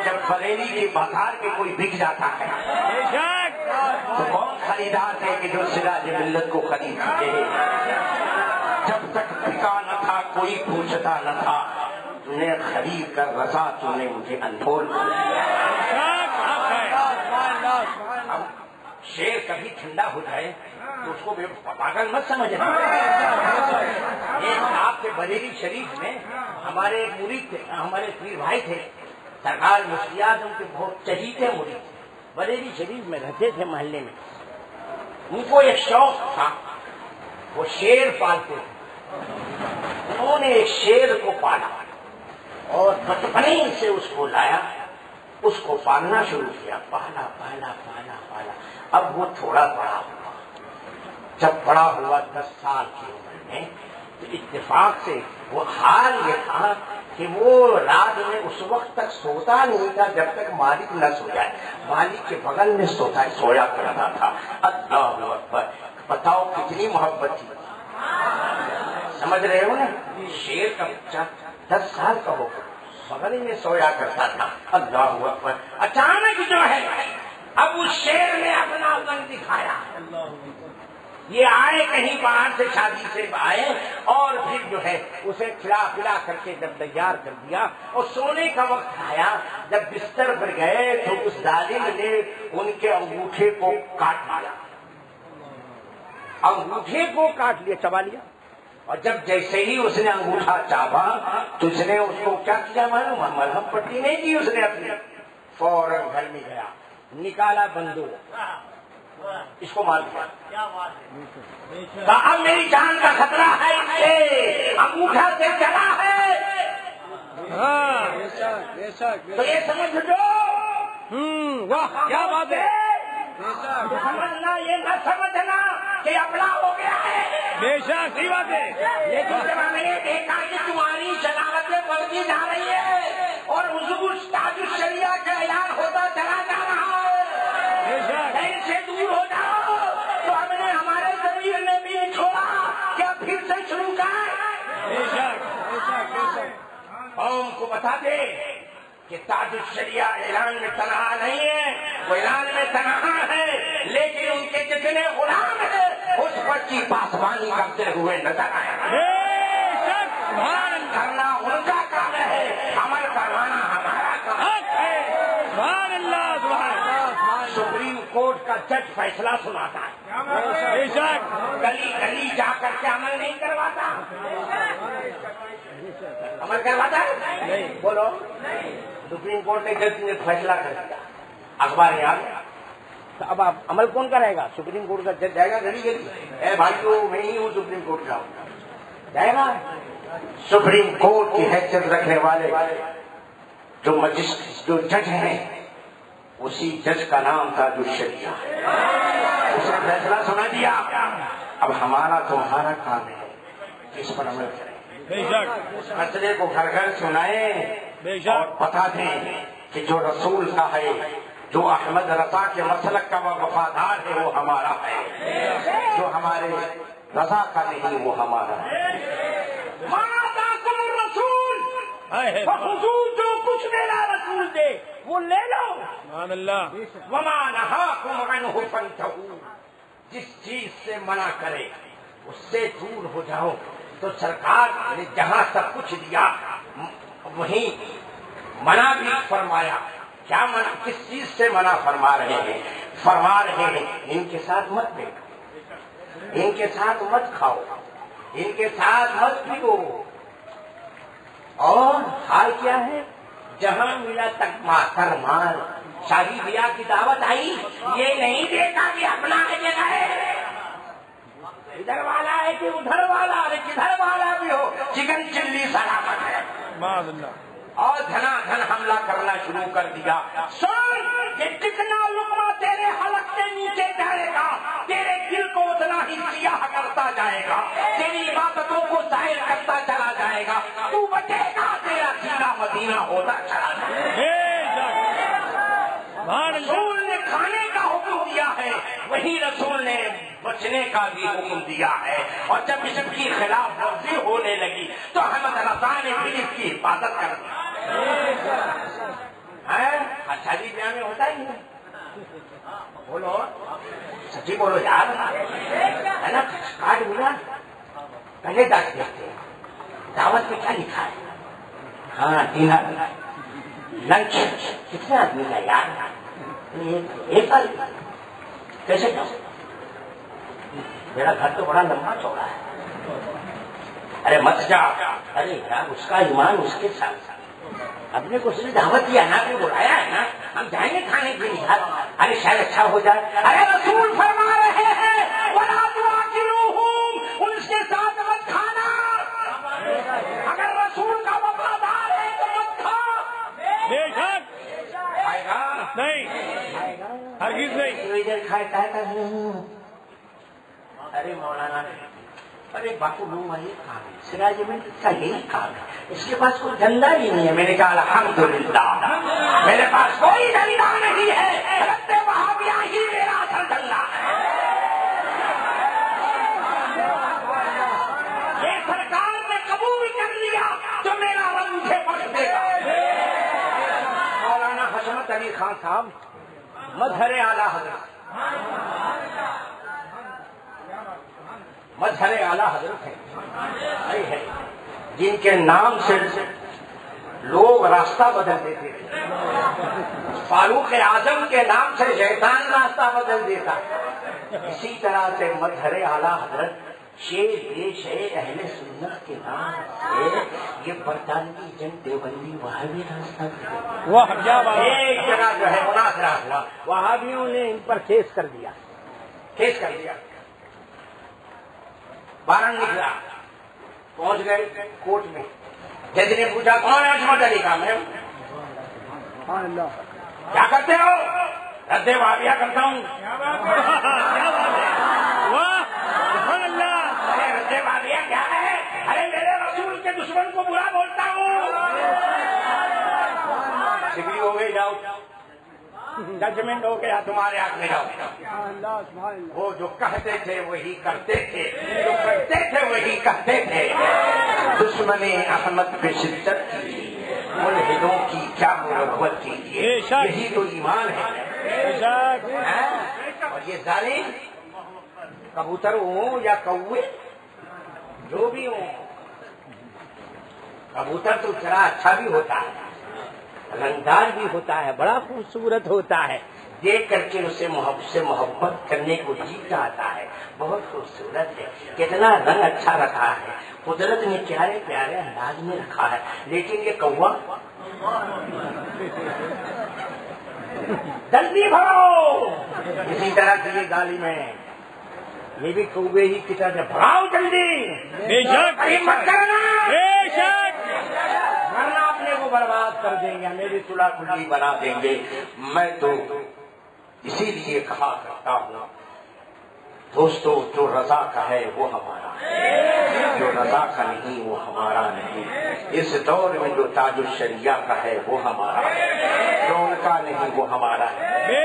جب بریلی کے بازار میں کوئی بک جاتا ہے تو کون خریدار ہے کہ جو سراج ملت کو خریدتے ہیں. جب تک بکا نہ تھا کوئی پوچھتا نہ تھا تم نے خرید کر رضا تم نے مجھے انمول شیر کبھی ٹھنڈا ہو جائے تو اس کو پاگل مت سمجھنا. ایک آپ کے بریلی شریف میں ہمارے ایک مرید تھے ہمارے پیر بھائی تھے سرکار مفتیات ان کے بہت چہیتے مرید تھے. بریلی شریف میں رہتے تھے محلے میں. ان کو ایک شوق تھا وہ شیر پالتے تھے. انہوں نے ایک شیر کو پالا اور بچپنے سے اس کو لایا اس کو پالنا شروع کیا. پالا پالا پالا پالا. اب وہ تھوڑا بڑا ہوا. جب بڑا ہوا 10 سال کی عمر میں تو اتفاق سے وہ حال یہ تھا کہ وہ رات میں اس وقت تک سوتا نہیں تھا جب تک مالک نہ سو جائے. مالک کے بغل میں سویا کرتا تھا. اللہ اکبر. بتاؤ کتنی محبت تھی. سمجھ رہے ہو نا. شیر کا بچہ 10 سال کا ہو کر بغل میں سویا کرتا تھا. اللہ اکبر. اچانک جو ہے اب اس شیر نے اپنا رنگ دکھایا. یہ آئے کہیں باہر سے شادی سے آئے اور پھر جو ہے اسے کھلا پلا کر کے جب تیار کر دیا اور سونے کا وقت آیا جب بستر پر گئے تو اس ظالم نے ان کے انگوٹھے کو کاٹ لیا. انگوٹھے کو کاٹ لیا چبا لیا. اور جب جیسے ہی اس نے انگوٹھا چابا تو اس نے اس کو کیا کیا معلوم مرہم پٹی نہیں کی اس نے اپنی. فوراً گھر میں گیا نکالا بندوق اس کو مار دیا. اب میری جان کا خطرہ ہے انگوٹھا سے چلا ہے. تو یہ سمجھ لو واہ کیا بات ہے. سمجھنا یہ نہ سمجھنا کہ اپنا ہو گیا ہے. بے شک صحیح بات ہے. لیکن جب ہم نے دیکھا کہ تمہاری شرارتیں بڑھتی جا رہی ہے اور حضور تاج الشریعہ کا اعلان ہوتا چلا جا رہا ہے سے دور ہو جاؤ تو ہم نے ہمارے ضمیر نے بھی چھوڑا کیا پھر سے شروع کر قوم کو بتا دے کہ تاج الشریعہ اعلان میں تنہا نہیں ہے. وہ اعلان میں تنہا ہے لیکن ان کے جتنے غلام ہیں اس پر کی پاسبانی کرتے ہوئے نظر آئے. کرنا ان کا کام ہے سبحان اللہ سبحان اللہ سپریم کورٹ کا جج فیصلہ سناتا ہے، بے شک گلی گلی جا کر کے عمل نہیں کرواتا، عمل کرواتا ہے؟ بولو، سپریم کورٹ نے جج نے فیصلہ کر دیا، اخبار یاد ہے، تو اب آپ عمل کون کرے گا؟ سپریم کورٹ کا جج جائے گا گلی گلی، اے بھائیو میں ہی ہوں سپریم کورٹ کا، جائے گا؟ سپریم کورٹ کی حیثیت رکھنے والے جو جج ہیں، اسی جج کا نام تھا جو شریعہ، اسے فیصلہ سنا دیا۔ اب ہمارا تمہارا کام ہے اس پر عمل کریں، بے شک اس مسئلے کو گھر گھر سنائیں بے اور شک بتا دیں کہ جو رسول کا ہے، جو احمد رضا کے مسلک کا وہ وفادار ہے وہ ہمارا ہے، جو ہمارے رضا کا نہیں وہ ہمارا ہے۔ جو کچھ میرا رسول دے وہ لے لو، سبحان اللہ وما نہاکم عنہ فانتہوا، جس چیز سے منع کرے اس سے دور ہو جاؤ۔ تو سرکار نے جہاں سب کچھ دیا وہیں منع بھی فرمایا۔ کیا منع؟ کس چیز سے منع فرما رہے ہیں؟ فرما رہے ہیں ان کے ساتھ مت بیٹھو، ان کے ساتھ مت کھاؤ، ان کے ساتھ مت پیو، اور حال کیا ہے؟ جہاں ملا تک ماتر مال، شادی بیاہ کی دعوت آئی، یہ نہیں دیکھا کہ اپنا ہے کہ نہیں، ادھر والا ہے کہ ادھر والا ہے، کدھر والا بھی ہو، چکن چلی سلامت ہے، معاذ اللہ اور دھنا دھن حملہ کرنا شروع کر دیا۔ سن، یہ کتنا لقمہ تیرے حلق کے نیچے جائے گا، تیرے دل کو اتنا ہی سیاہ کرتا جائے گا، تیری عبادتوں کو ظاہر کرتا چلا جائے گا، تو بچے گا، تیرا سینہ مدینہ ہوتا چلا جائے گا۔ بے شک سبحان اللہ رسول نے کھانے کا حکم دیا ہے، وہی رسول نے بچنے کا بھی حکم دیا ہے، اور جب اس کی خلاف ورزی ہونے لگی تو احمد رضا نے بھی اس کی حفاظت کر دی۔ شادی بیاہ میں ہوتا ہی نہیں، بولو سچی بولو یار، ہے نا؟ کارڈ ملا، پہلے دعوت دیکھتے ہیں، دعوت میں کیا لکھا ہے؟ ہاں ڈنر لنچ، کتنے آدمی کا یار؟ ایک آدمی کیسے جاؤ؟ میرا گھر تو بڑا لمبا چوڑا ہے، ارے مت جا، ارے یار اس کا ایمان اس کے ساتھ، اپنے کو صرف دعوت دیا نا، کہ بلایا ہے نا، ہم جائیں گے کھانے کے لیے، ارے شاید اچھا ہو جائے، ارے رسول فرما رہے ہیں وَلَا تُؤَاكِلُوهُمْ، ان کے ساتھ مت کھانا، اگر رسول کا وفادار ہے تو مت کھا۔ بے شک آئے گا نہیں، ہرگز نہیں، ادھر کھاتا ہے، ارے مولانا، ارے باپو لوگ والے کام ہے، سراج میں کا یہی کام ہے، اس کے پاس کوئی دھندا ہی نہیں ہے۔ میں نے کہا الحمدللہ میرے پاس کوئی دھندا نہیں ہے، رد وہابیہ ہی میرا اصل دھندا ہے۔ یہ سرکار نے قبول کر لیا تو میرا رب مجھے بخش دے گا۔ مولانا حشمت علی خان صاحب مظہر اعلیٰ حضرت، مظہر اعلیٰ حضرت ہے، جن کے نام سے لوگ راستہ بدل دیتے تھے۔ فاروق اعظم کے نام سے شیطان راستہ بدل دیتا، اسی طرح سے مظہر اعلیٰ حضرت شیر دیش ہے اہل سنت کے نام سے یہ برطانوی جنگ دیوبندی وہابی راستہ بدل واہ کیا بات ہے، ایک جگہ جو ہے مناظرہ ہوا، وہابیوں نے ان پر کیس کر دیا، کیس کر دیا، وارنٹ نکلا، پہنچ گئے کورٹ میں، جج نے پوچھا کون ہے عصمت علی کا؟ میں کیا کرتے ہو؟ رد وہابیہ کرتا ہوں۔ کیا بات ہے، واہ سبحان اللہ، ارے رد وہابیہ کیا ہے؟ ارے میرے رسول کے دشمن کو برا بولتا ہوں۔ سگری ہو گئی، جاؤ، ججمنٹ ہو گیا، تمہارے ہاتھ میں جاؤ۔ وہ جو کہتے تھے وہی کرتے تھے، جو کرتے تھے وہی کہتے تھے۔ دشمن احمد پہ شدت کی، ملحدوں کی کیا محبت کی، یہی تو ایمان ہے۔ بے شک اور یہ ظالم کبوتر ہوں یا کوے، جو بھی ہوں، کبوتر تو ذرا اچھا بھی ہوتا رنگدار بھی ہوتا ہے، بڑا خوبصورت ہوتا ہے، دیکھ کر کے اسے محبت کرنے کو جی چاہتا ہے، بہت خوبصورت ہے، کتنا رنگ اچھا رکھا ہے، قدرت نے پیارے پیارے انداز میں رکھا ہے، لیکن یہ کوا جلدی بھاگو، اسی طرح کی یہ گالی میں یہ بھی کوے ہی کی طرح بھاؤ جلدی، بے شک مت کرنا، بے شک ورنہ اپنے کو برباد کر دیں گے، میری صلح کھلی بنا دیں گے۔ میں تو اسی لیے کہا کرتا ہوں دوستو، جو رضا کا ہے وہ ہمارا ہے، جو رضا کا نہیں وہ ہمارا نہیں۔ اس دور میں جو تاج الشریعہ کا ہے وہ ہمارا ہے، جو ان کا نہیں وہ ہمارا ہے۔ بے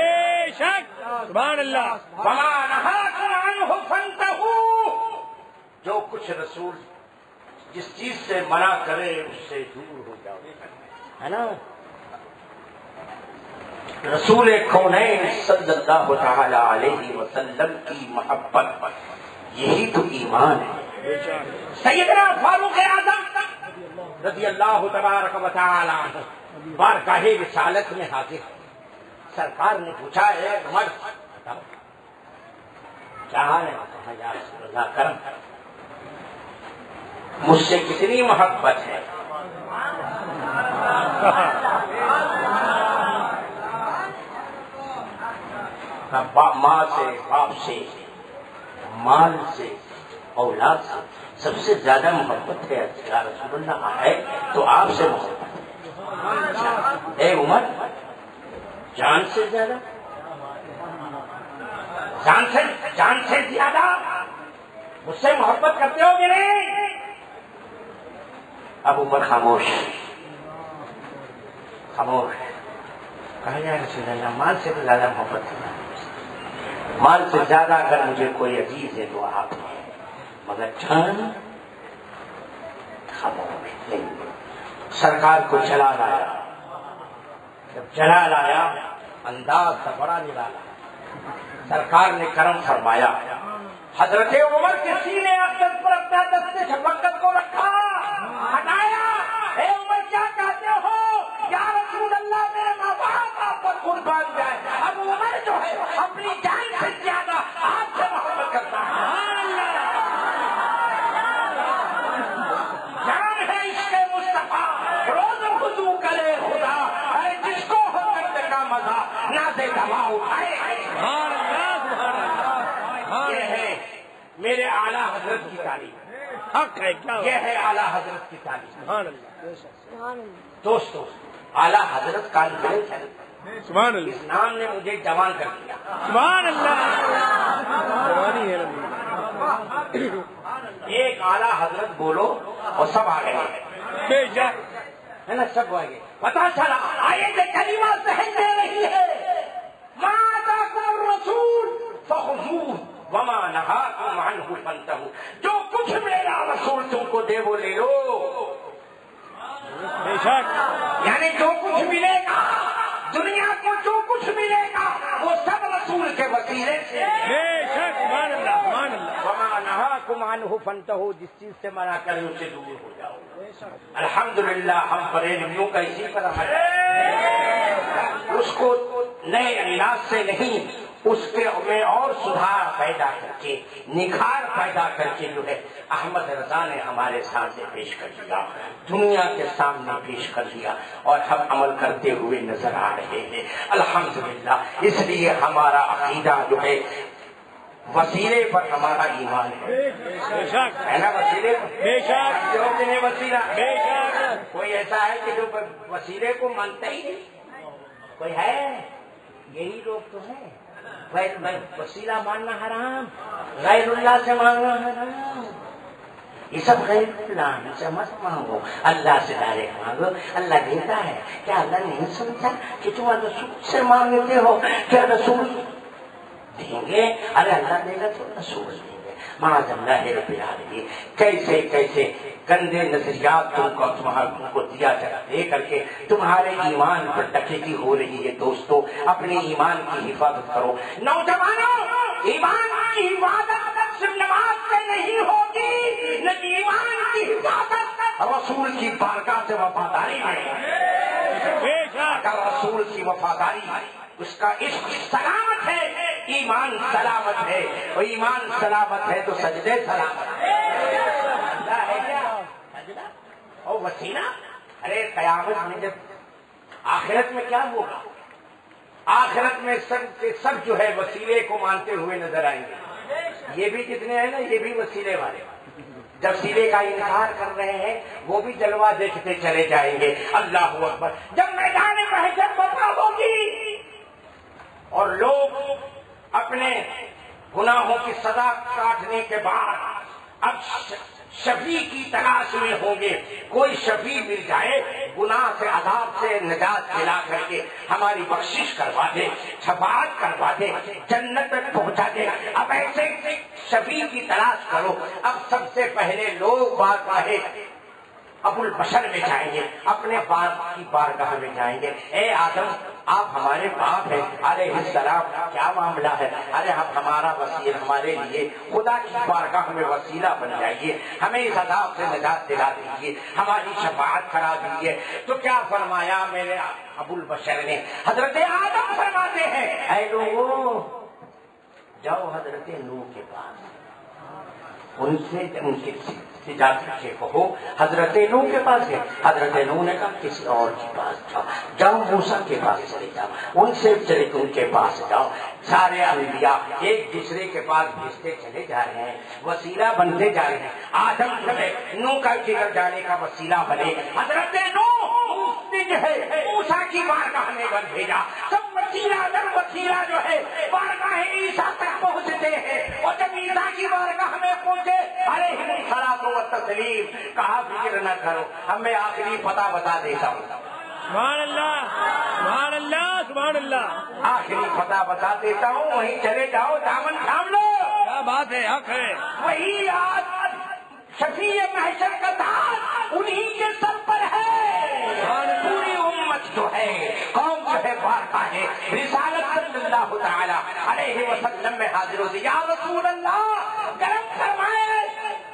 شک سبحان اللہ وما نہاکم عنہ فانتہوا، جو کچھ رسول جس چیز سے منع کرے اس سے دور ہو جاؤ، ہے نا؟ رسول کونین صلی اللہ تعالی علیہ وسلم کی محبت، یہی تو ایمان ہے۔ سیدنا فاروق اعظم رضی اللہ تبارک و تعالی عنہ بارگاہ رسالت میں حاضر، سرکار نے پوچھا ہے عمر بتاؤ کیا حال ہے؟ کہا یا رسول اللہ کرم، مجھ سے کتنی محبت ہے؟ ماں سے، باپ سے، مال سے، اولاد سے سب سے زیادہ محبت ہے یا رسول اللہ ہے تو آپ سے محبت اے عمر، جان سے زیادہ، جان سے زیادہ مجھ سے محبت کرتے ہو کہ نہیں؟ اب عمر خاموش کہا یا رسول اللہ مال سے تو زیادہ محبت ہے، مال سے زیادہ اگر مجھے کوئی عزیز ہے تو آپ ہیں، مگر جان خاموش نہیں۔ سرکار کو جلا لایا، جب جلا لایا انداز تھا بڑا نرالا، سرکار نے کرم فرمایا، حضرت عمر کے سینے اقدس پر اپنا دست شفقت کو رکھا، ہٹایا، اے عمر کیا کہتے ہو؟ یا رسول اللہ میرے ماں باپ آپ پر قربان جائے۔ اب عمر جو ہے اپنی جان سے زیادہ آپ سے محبت کرتا ہے، جان ہے عشق مصطفیٰ، روز وضو کرے خدا، ارے جس کو ہو درد کا مزہ ناز دوا اٹھائے۔ سبحان اللہ سبحان اللہ یہ ہے میرے اعلیٰ حضرت کی تعلیم، حق ہے کیا یہ ہے اعلیٰ حضرت کی تعلیم۔ سبحان اللہ دوستو، اعلیٰ حضرت کانفرنس ہے، سبحان اللہ اس نام نے مجھے جوان کر دیا۔ سبحان اللہ جوانی ہے ایک اعلیٰ حضرت بولو اور سب آ گئے، بے شک ہے نا؟ سب آ گئے، پتا چلا آیت کریمہ ذہن دے رہی ہے، ما آتاکم الرسول فخذوہ وما نہاکم عنہ فانتہوا، جو کچھ میرا رسول تم کو دے وہ لے لو، بے شک یعنی جو کچھ ملے گا دنیا کو، جو کچھ ملے گا وہ سب رسول کے وسیلے سے۔ بے شک سبحان اللہ سبحان اللہ وما نہاکم عنہ فانتہوا، جس چیز سے منع کرے اسے دور ہو جاؤ۔ الحمدللہ ہم بریلویوں کا اسی پر عمل ہے، اس کو نئے انداز سے نہیں، اس کے میں اور سدھار پیدا کر کے، نکھار پیدا کر کے جو ہے احمد رضا نے ہمارے سامنے پیش کر دیا، دنیا کے سامنے پیش کر دیا، اور ہم عمل کرتے ہوئے نظر آ رہے ہیں الحمدللہ۔ اس لیے ہمارا عقیدہ جو ہے وسیلے پر ہمارا ایمان ہے، بے شک ہے نا؟ وسیلے پر بے شک جو کہ نہیں وسیلہ، بے شک کوئی ایسا ہے کہ جو وسیلے کو مانتا ہی نہیں؟ کوئی ہے؟ یہی لوگ تو ہیں، وسیلہ ماننا حرام، غیر اللہ سے مانگنا حرام، یہ سب غیر اللہ سے مت مانگو، اللہ سے ڈائریکٹ مانگو، اللہ دیتا ہے۔ کیا اللہ نہیں سمجھا کہ تم رسول سے مانگتے ہو؟ کیا رسول دیں گے؟ ارے اللہ دے گا تو رسول دیں گے، معاذ اللہ رب العالمین۔ کیسے کیسے گندے نظریات تم کو دیا دے کر کے تمہارے ایمان پر ڈکیتی ہو رہی ہے۔ دوستو، اپنے ایمان کی حفاظت کرو۔ نوجوانوں، ایمان کی حفاظت صرف نماز سے نہیں ہوگی، لیکن ایمان کی حفاظت رسول کی بارگاہ سے وفاداری ہے۔ اگر رسول کی وفاداری، اس کا عشق سلامت ہے، ایمان سلامت ہے، اور ایمان سلامت ہے تو سجدے سلامت ہے کیا سجدہ اور وسیلہ؟ ارے قیامت میں جب آخرت میں کیا ہوگا؟ آخرت میں سب کے سب جو ہے وسیلے کو مانتے ہوئے نظر آئیں گے. یہ بھی جتنے ہیں نا یہ بھی وسیلے والے، جب وسیلے کا انکار کر رہے ہیں وہ بھی جلوہ دیکھتے چلے جائیں گے. اللہ اکبر. جب میدان محشر برپا ہوگی اور لوگ اپنے گناہوں کی سزا کاٹنے کے بعد اب شفیع کی تلاش میں ہوں گے، کوئی شفیع مل جائے گناہ سے عذاب سے نجات دلا کر کے ہماری بخشش کروا دے، شفاعت کروا دے، جنت تک پہنچا دے. اب ایسے شفیع کی تلاش کرو. اب سب سے پہلے لوگ بارگاہ ابو البشر میں جائیں گے، اپنے باپ کی بارگاہ میں جائیں گے. اے آدم آپ ہمارے باپ ہیں علیہ السلام، کیا معاملہ ہے؟ ارے آپ ہمارا وسیلہ، ہمارے لیے خدا کی بارگاہ میں وسیلہ بن جائیے، ہمیں اس عذاب سے نجات دلا دیجیے، ہماری شفاعت کرا دیجیے. تو کیا فرمایا میرے ابو البشر نے؟ حضرت آدم فرماتے ہیں اے لوگوں جاؤ حضرت نوح کے پاس، ان سے ان کے جا کے کہو حضرت نوح کے پاس ہے. حضرت نوح نے کہا کسی اور کے پاس جاؤ، جاؤ موسیٰ کے پاس چلے جاؤ، ان سے چلے ان کے پاس جاؤ. سارے انبیاء ایک دوسرے کے پاس بھیجتے چلے جا رہے ہیں، وسیلہ بنتے جا رہے ہیں. آدم جو ہے نوح کا جگر جانے کا وسیلہ بنے. حضرت نوح نے جو ہے موسیٰ کی بارگاہ میں بن بھیجا. سب وسیلہ در وسیلہ جو ہے بارگاہ عیسیٰ تک پہنچتے ہیں، اور جب عیسیٰ کی بارگاہ میں پہنچے علیہ الصلوۃ والتسلیم کہا فکر نہ کرو، ہم میں آخری پتہ بتا دیتا ہوں. سبحان اللہ سبحان اللہ سبحان اللہ. آخری پتہ بتا دیتا ہوں، وہیں چلے جاؤ، دامن تھام لو. کیا بات ہے، حق ہے. وہی آج شفیع محشر کا تاج انہی کے سر پر ہے. پوری امت جو ہے، قوم جو ہے بارگاہ ہے رسالت صلی اللہ تعالی علیہ وسلم میں حاضر ہوتی. یا رسول اللہ کرم فرمائے،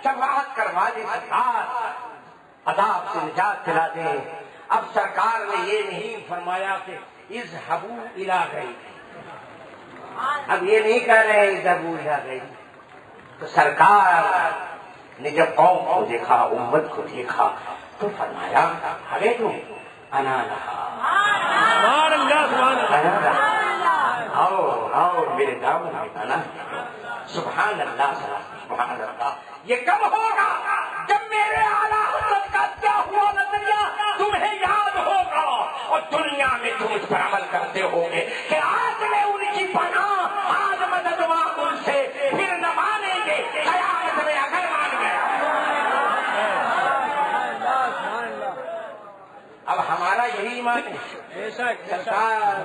شفاعت کروا دے، سرکار عذاب سے نجات دلا دے. اب سرکار نے یہ نہیں فرمایا کہ اذهبوا الی غیرہ، اب یہ نہیں کہہ رہے اذهبوا الی غیرہ. تو سرکار نے جب قوم کو دیکھا، امت کو دیکھا تو فرمایا ارے تم انا لہا، سبحان اللہ سبحان اللہ. آؤ آؤ میرے دامن میں انا. سبحان اللہ سبحان اللہ. یہ کب ہوگا؟ جب میرے اعلیٰ حضرت کا کیا ہوا نظریہ تمہیں یاد ہوگا، اور دنیا میں تم اس پر عمل کرتے ہوگے کہ آج میں ان کی پناہ، آج مدد ان سے پھر نہ مانیں گے قیامت میں اگر مان گیا. اب ہمارا یہی ایمان ہے، سرکار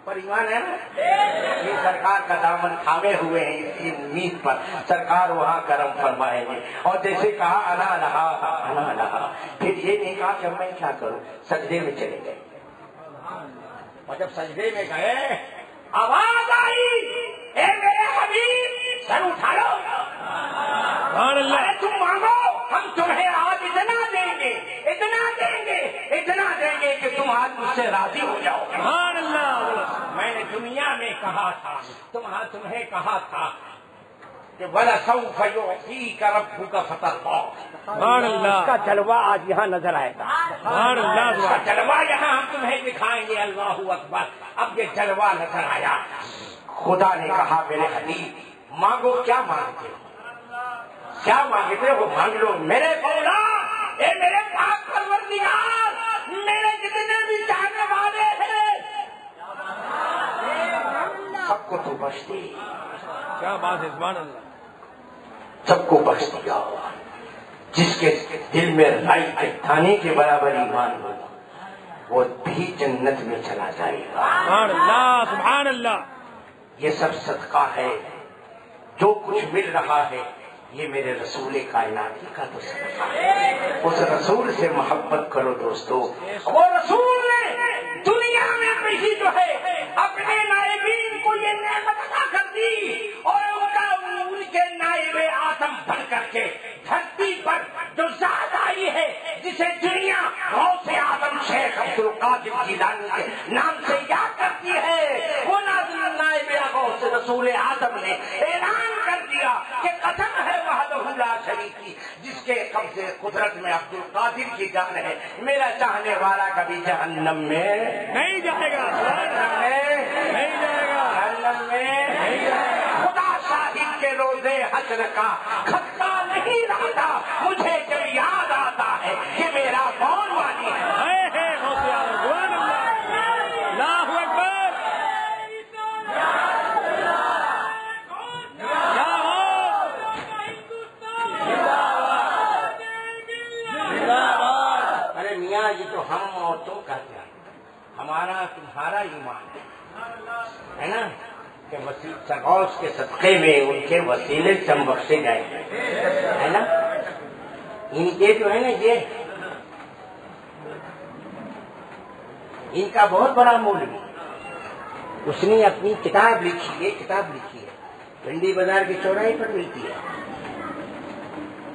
پر ایمان ہے نا. یہ سرکار کا دامن تھامے ہوئے ہیں اسی امید پر سرکار وہاں کرم فرمائیں گے. اور جیسے کہا انا لہا انا لہا، پھر یہ نہیں کہا کہ میں کیا کروں، سجدے میں چلے گئے. اور جب سجدے میں گئے آواز آئی اے میرے حبیب سر اٹھا لو، سبحان اللہ. تم مانگو ہم تمہیں آج اتنا دیں گے، اتنا دیں گے، اتنا دیں گے کہ تم آج مجھ سے راضی ہو جاؤ. سبحان اللہ. میں نے دنیا میں کہا تھا، تمہیں کہا تھا کہ وَلَسَوْفَ يُعْطِيكَ رَبُّكَ فَتَرْضَىٰ. سبحان اللہ. اس کا جلوہ آج یہاں نظر آئے گا. سبحان اللہ اس کا جلوہ یہاں ہم تمہیں دکھائیں گے. اللہ اکبر. اب یہ جلوہ نظر آیا. خدا نے کہا میرے حبیب مانگو، کیا مانگتے ہو، کیا مانگتے ہو مانگ لو. میرے مولا، اے میرے پاک پروردگار، میرے جتنے بھی چاہنے والے ہیں سب کو تو بخش دے. کیا بات ہے، سبحان اللہ. سب کو بخش دیا. جس کے دل میں رائی کے دانے کے برابر ایمان ہو وہ بھی جنت میں چلا جائے گا. سبحان اللہ سبحان اللہ. یہ سب صدقہ ہے. جو کچھ مل رہا ہے یہ میرے رسول کائنات کا تو صدقہ ہے. اس رسول سے محبت کرو دوستو. وہ رسول نے دنیا میں بھی جو ہے اپنے نائبین کو یہ نعمت عطا کر دی، اور ان کے نائب آدم بن کر کے دھرتی پر جو ذات آئی ہے جسے دنیا غوث آدم شیخ عبد القادر جیلانی کے رسول اعظم نے اعلان کر دیا کہ قسم ہے وحدہ لا شریک کی، جس کے قبضے قدرت میں عبد القادر کی جان ہے، میرا چاہنے والا کبھی جہنم میں نہیں جائے گا، جہنم میں نہیں جائے گا، جہنم میں نہیں جائے گا۔ خدا شاہد کے روزے حشر کا خطہ نہیں رہتا، مجھے جب یاد آتا ہے کہ میرا کون والی ہے۔ اللہ اکبر، ارے میاں یہ تو ہم اور تم کہتے ہیں، ہمارا تمہارا ایمان ہے نا کہ غوث کے صدقے میں ان کے وسیلے سے ہم بخشے جائیں گے، ہے نا۔ ان کے جو ہے نا یہ ان کا بہت بڑا مولوی، اس نے اپنی کتاب لکھی ہے پنڈی بازار کی چوراہے پر ملتی ہے،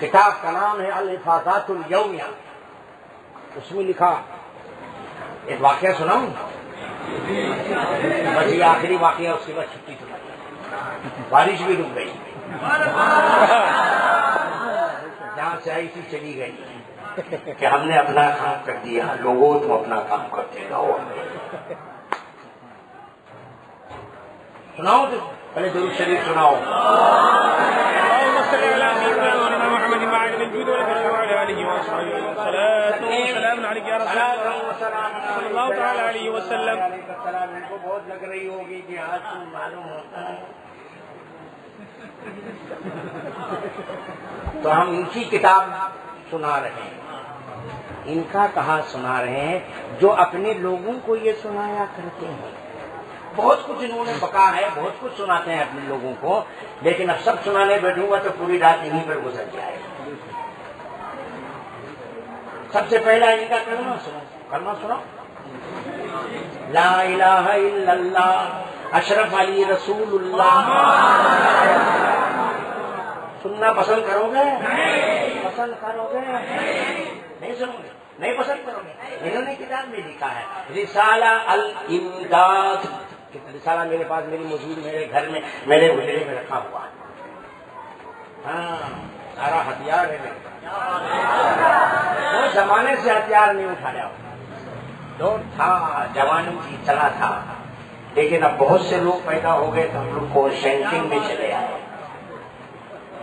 کتاب کا نام ہے الحفاظات الیومیہ۔ اس میں لکھا، ایک واقعہ سناؤں، بس یہ آخری واقعہ، اس کے بعد چھٹی سنائی، بارش بھی رک گئی، جہاں سے آئی تھی چلی گئی کہ ہم نے اپنا کام کر دیا، لوگوں تم اپنا کام کرتے رہو۔ سناؤ تو پہلے درود شریف سناؤ۔ ان کو بہت لگ رہی ہوگی کہ آج تم معلوم ہوتا ہے تو ہم ان کی کتاب سنا رہے ہیں، ان کا کہا سنا رہے ہیں جو اپنے لوگوں کو یہ سنایا کرتے ہیں۔ بہت کچھ انہوں نے بکا ہے، بہت کچھ سناتے ہیں اپنے لوگوں کو، لیکن اب سب سنانے بیٹھوں گا تو پوری رات انہیں پر گزر جائے گا۔ سب سے پہلا ان کا کلمہ سنو، لا الہ الا اللہ اشرف علی رسول اللہ۔ سننا پسند کرو گے؟ پسند کرو گے؟ نہیں سنو گے؟ نہیں پسند کرو گے؟ انہوں نے کتاب میں لکھا ہے رسالہ الامداد، رسالہ میرے پاس میری موجود میرے گھر میں میرے گھڑے میں رکھا ہوا ہے، ہاں سارا ہتھیار ہے میرے پاس، زمانے سے ہتھیار نہیں اٹھایا، دور تھا جوانوں کی چلا تھا، لیکن اب بہت سے لوگ پیدا ہو گئے تو ہم لوگ کو شینکنگ میں چلے آئے،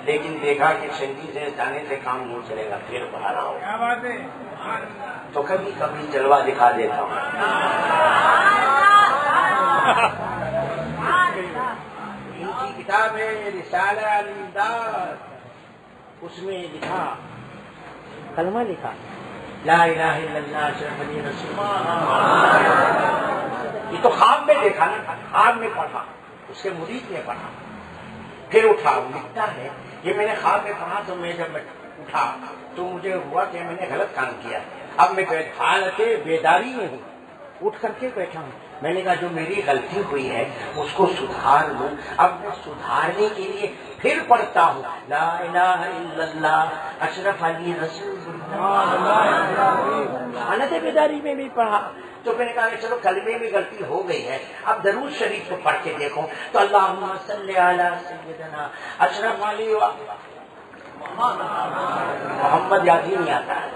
لیکن دیکھا کہ شینکنگ سے جانے سے کام نہیں چلے گا، پھر باہر آؤ تو کبھی کبھی جلوہ دکھا دیتا ہوں۔ ان کی کتاب ہے رسالہ الامداد، اس میں لکھا، کلمہ لکھا، لا الہ الا اللہ اشرف علی رسول اللہ۔ یہ تو خواب میں دیکھا نا، خواب میں پڑھا، اس کے مرید نے پڑھا، پھر اٹھا، لکھتا ہے یہ میں نے خواب میں پڑھا تو میں جب اٹھا تو مجھے ہوا کہ میں نے غلط کام کیا، اب میں حالت بیداری میں ہوں، اٹھ کر کے بیٹھا ہوں، میں نے کہا جو میری غلطی ہوئی ہے اس کو سدھار لوں، اب میں سدھارنے کے لیے پھر پڑھتا ہوں لا الہ الا اللہ اشرف علی رسول اللہ۔ حالت بیداری میں بھی پڑھا تو میں نے کہا چلو کلمے میں غلطی ہو گئی ہے، اب درود شریف کو پڑھ کے دیکھو تو اللہم صلی علی سیدنا اشرف علی محمد یاد ہی نہیں آتا ہے،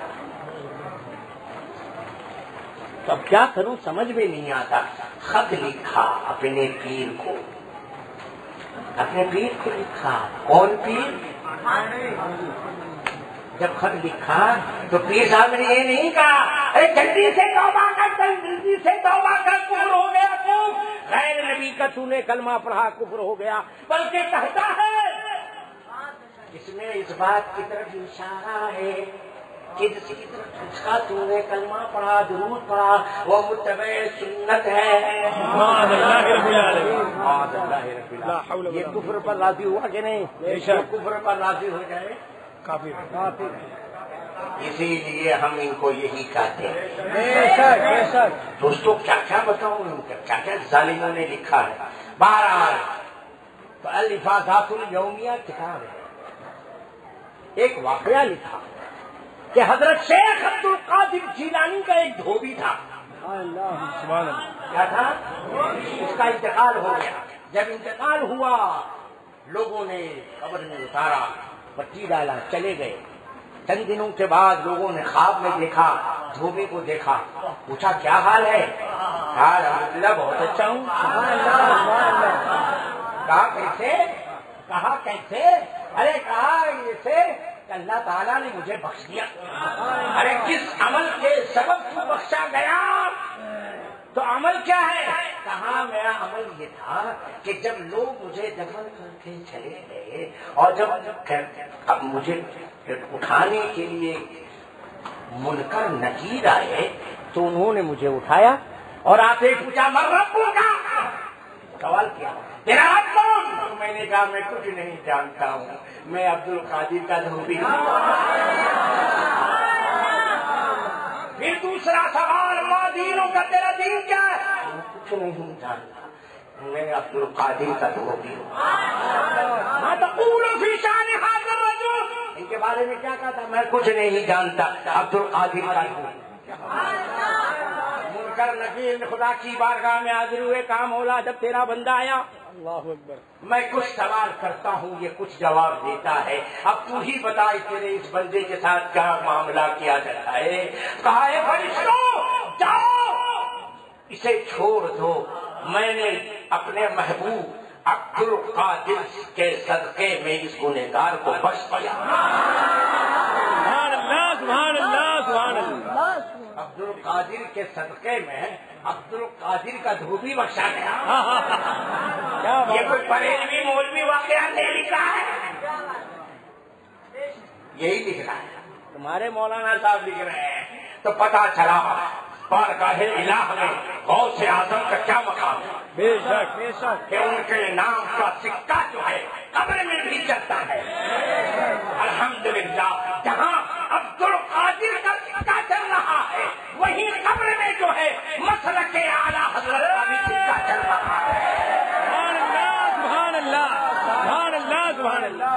تو اب کیا کروں سمجھ میں نہیں آتا، خط لکھا اپنے پیر کو، اپنے پیر کو لکھا، کون پیر؟ جب خط لکھا تو پیر صاحب نے یہ نہیں کہا ارے جلدی سے توبہ کر، جلدی سے توبہ کر، کفر ہو گیا تو غیر نبی کا تو نے کلمہ پڑھا کفر ہو گیا، بلکہ کہتا ہے اس میں اس بات کی طرف اشارہ ہے کہ جس کی طرف اس کا تو نے کلمہ پڑھا، درود پڑھا، وہ متبع سنت ہے۔ یہ کفر پر راضی ہوا کہ نہیں؟ کفر پر راضی ہو جائے کافر، اسی لیے ہم ان کو یہی کہتے ہیں۔ دوستوں کیا کیا بتاؤں، کیا کیا ظالموں نے لکھا ہے۔ بہرحال تو الحفاظات الیومیہ کتاب ہے، ایک واقعہ لکھا کہ حضرت شیخ عبد القادر جیلانی کا ایک دھوبی تھا، کیا تھا؟ اس کا انتقال ہو گیا، جب انتقال ہوا لوگوں نے قبر میں اتارا، پٹی ڈالا، چلے گئے۔ چند دنوں کے بعد لوگوں نے خواب میں دیکھا، دھوبی کو دیکھا، پوچھا کیا حال ہے؟ کہا الحمدللہ بہت اچھا ہوں۔ کہا کیسے؟ کہا کیسے؟ ارے کہا ایسے کہ اللہ تعالیٰ نے مجھے بخش دیا۔ ارے کس عمل کے سبب تو بخشا گیا؟ تو عمل کیا ہے؟ کہا میرا عمل یہ تھا کہ جب لوگ مجھے دفن کر کے چلے گئے اور جب اب مجھے اٹھانے کے لیے منکر نکیر آئے تو انہوں نے مجھے اٹھایا اور آتے پوچھا من ربک کا سوال کیا، تیرا رب کون؟ تو میں نے کہا میں کچھ نہیں جانتا ہوں، میں عبد القادر کا دھوبی ہوں۔ پھر دوسرا سوال ما دینوں کا، تیرا دین کیا ہے؟ میں کچھ نہیں جانتا، میں عبد القادر کا دھوبی ہوں۔ ما تقول فی شان ھذا الرجل، ان کے بارے میں کیا کہتا؟ میں کچھ نہیں جانتا، عبد القادر کا دھوبی۔ منکر نکیر خدا کی بارگاہ میں حاضر ہوئے، کام مولا جب تیرا بندہ آیا، اللہ اکبر، میں کچھ سوال کرتا ہوں یہ کچھ جواب دیتا ہے، اب تو ہی بتا تیرے اس بندے کے ساتھ کیا معاملہ کیا جاتا ہے؟ کہا ہے فرشتوں جاؤ اسے چھوڑ دو، میں نے اپنے محبوب عبد القادر کے صدقے میں اس گنہگار کو بخش دیا۔ سبحان اللہ سبحان اللہ سبحان اللہ۔ عبد القادر کے صدقے میں عبد القادر کا دھوبی بخشا گیا۔ یہ کوئی بریلوی مولوی واقعہ نہیں لکھا ہے، یہی لکھ رہا ہے، تمہارے مولانا صاحب لکھ رہے ہیں۔ تو پتا چلا بارگاہ الہ میں غوث اعظم کا کیا مقام ہے، بے شک بے شک، کہ ان کے نام کا سکہ جو ہے قبر میں بھی چلتا ہے۔ الحمدللہ جہاں عبد القادر کا سکہ چل رہا ہے وہیں قبر میں جو ہے مسلک اعلیٰ حضرت کا بھی سکہ چل رہا ہے۔ سبحان اللہ سبحان اللہ سبحان اللہ۔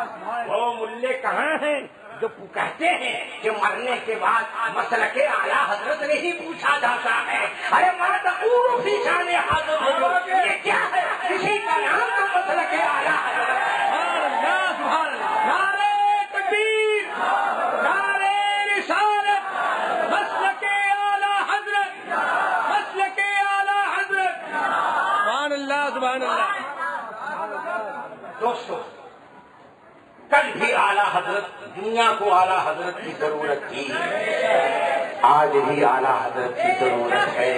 وہ ملے کہاں ہیں جو کہتے ہیں کہ مرنے کے بعد مسلک اعلیٰ حضرت نہیں پوچھا جاتا ہے؟ ارے ما تقول فی شان ھذا الرجل، یہ کیا ہے؟ کسی کا نام تو مسلک اعلیٰ حضرت۔ سبحان اللہ سبحان اللہ۔ نعرہ تکبیر، نعرہ رسالت، مسلک اعلیٰ حضرت، مسلک اعلیٰ حضرت، سبحان اللہ سبحان اللہ۔ دوستو کل بھی اعلیٰ حضرت، دنیا کو اعلیٰ حضرت کی ضرورت تھی، آج بھی اعلیٰ حضرت کی ضرورت ہے،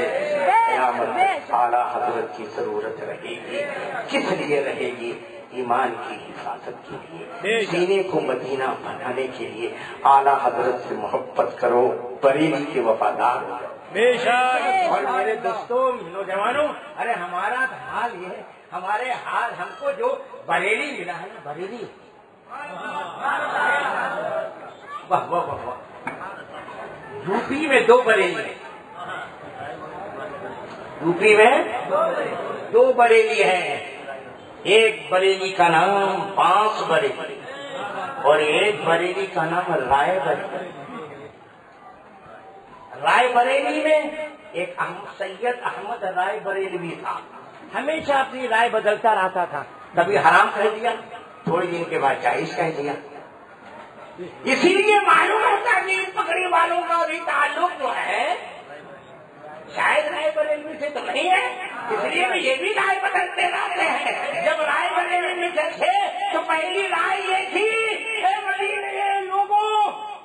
قیامت تک اعلیٰ حضرت کی ضرورت رہے گی۔ کس لیے رہے گی؟ ایمان کی حفاظت کے لیے، سینے کو مدینہ بنانے کے لیے۔ اعلیٰ حضرت سے محبت کرو، بریلی کے وفادار ہو۔ بے شک۔ اور میرے دوستوں نوجوانوں، ارے ہمارا حال یہ ہے، ہمارے حال ہم کو جو بریلی ملا ہے نا، بریلی، واہ واہ واہ واہ، یو پی میں دو بریلی ہیں، یو پی میں دو بریلی ہیں، ایک بریلی کا نام بانس بریلی اور ایک بریلی کا نام رائے بریلی۔ رائے بریلی میں ایک سید احمد رائے بریلوی تھا، ہمیشہ اپنی رائے بدلتا رہتا تھا، کبھی حرام کہہ دیا، تھوڑے دن کے بعد جائز کہہ دیا۔ اسی لیے معلوم ہوتا ہے کہ پکڑی والوں کا بھی تعلق جو ہے شاید رائے بریلوی سے تو نہیں ہے، اس لیے یہ بھی رائے بدلتے رہتے ہیں۔ جب رائے بریلوی میں تھے تو پہلی رائے یہ تھی، اے مدینے لوگوں،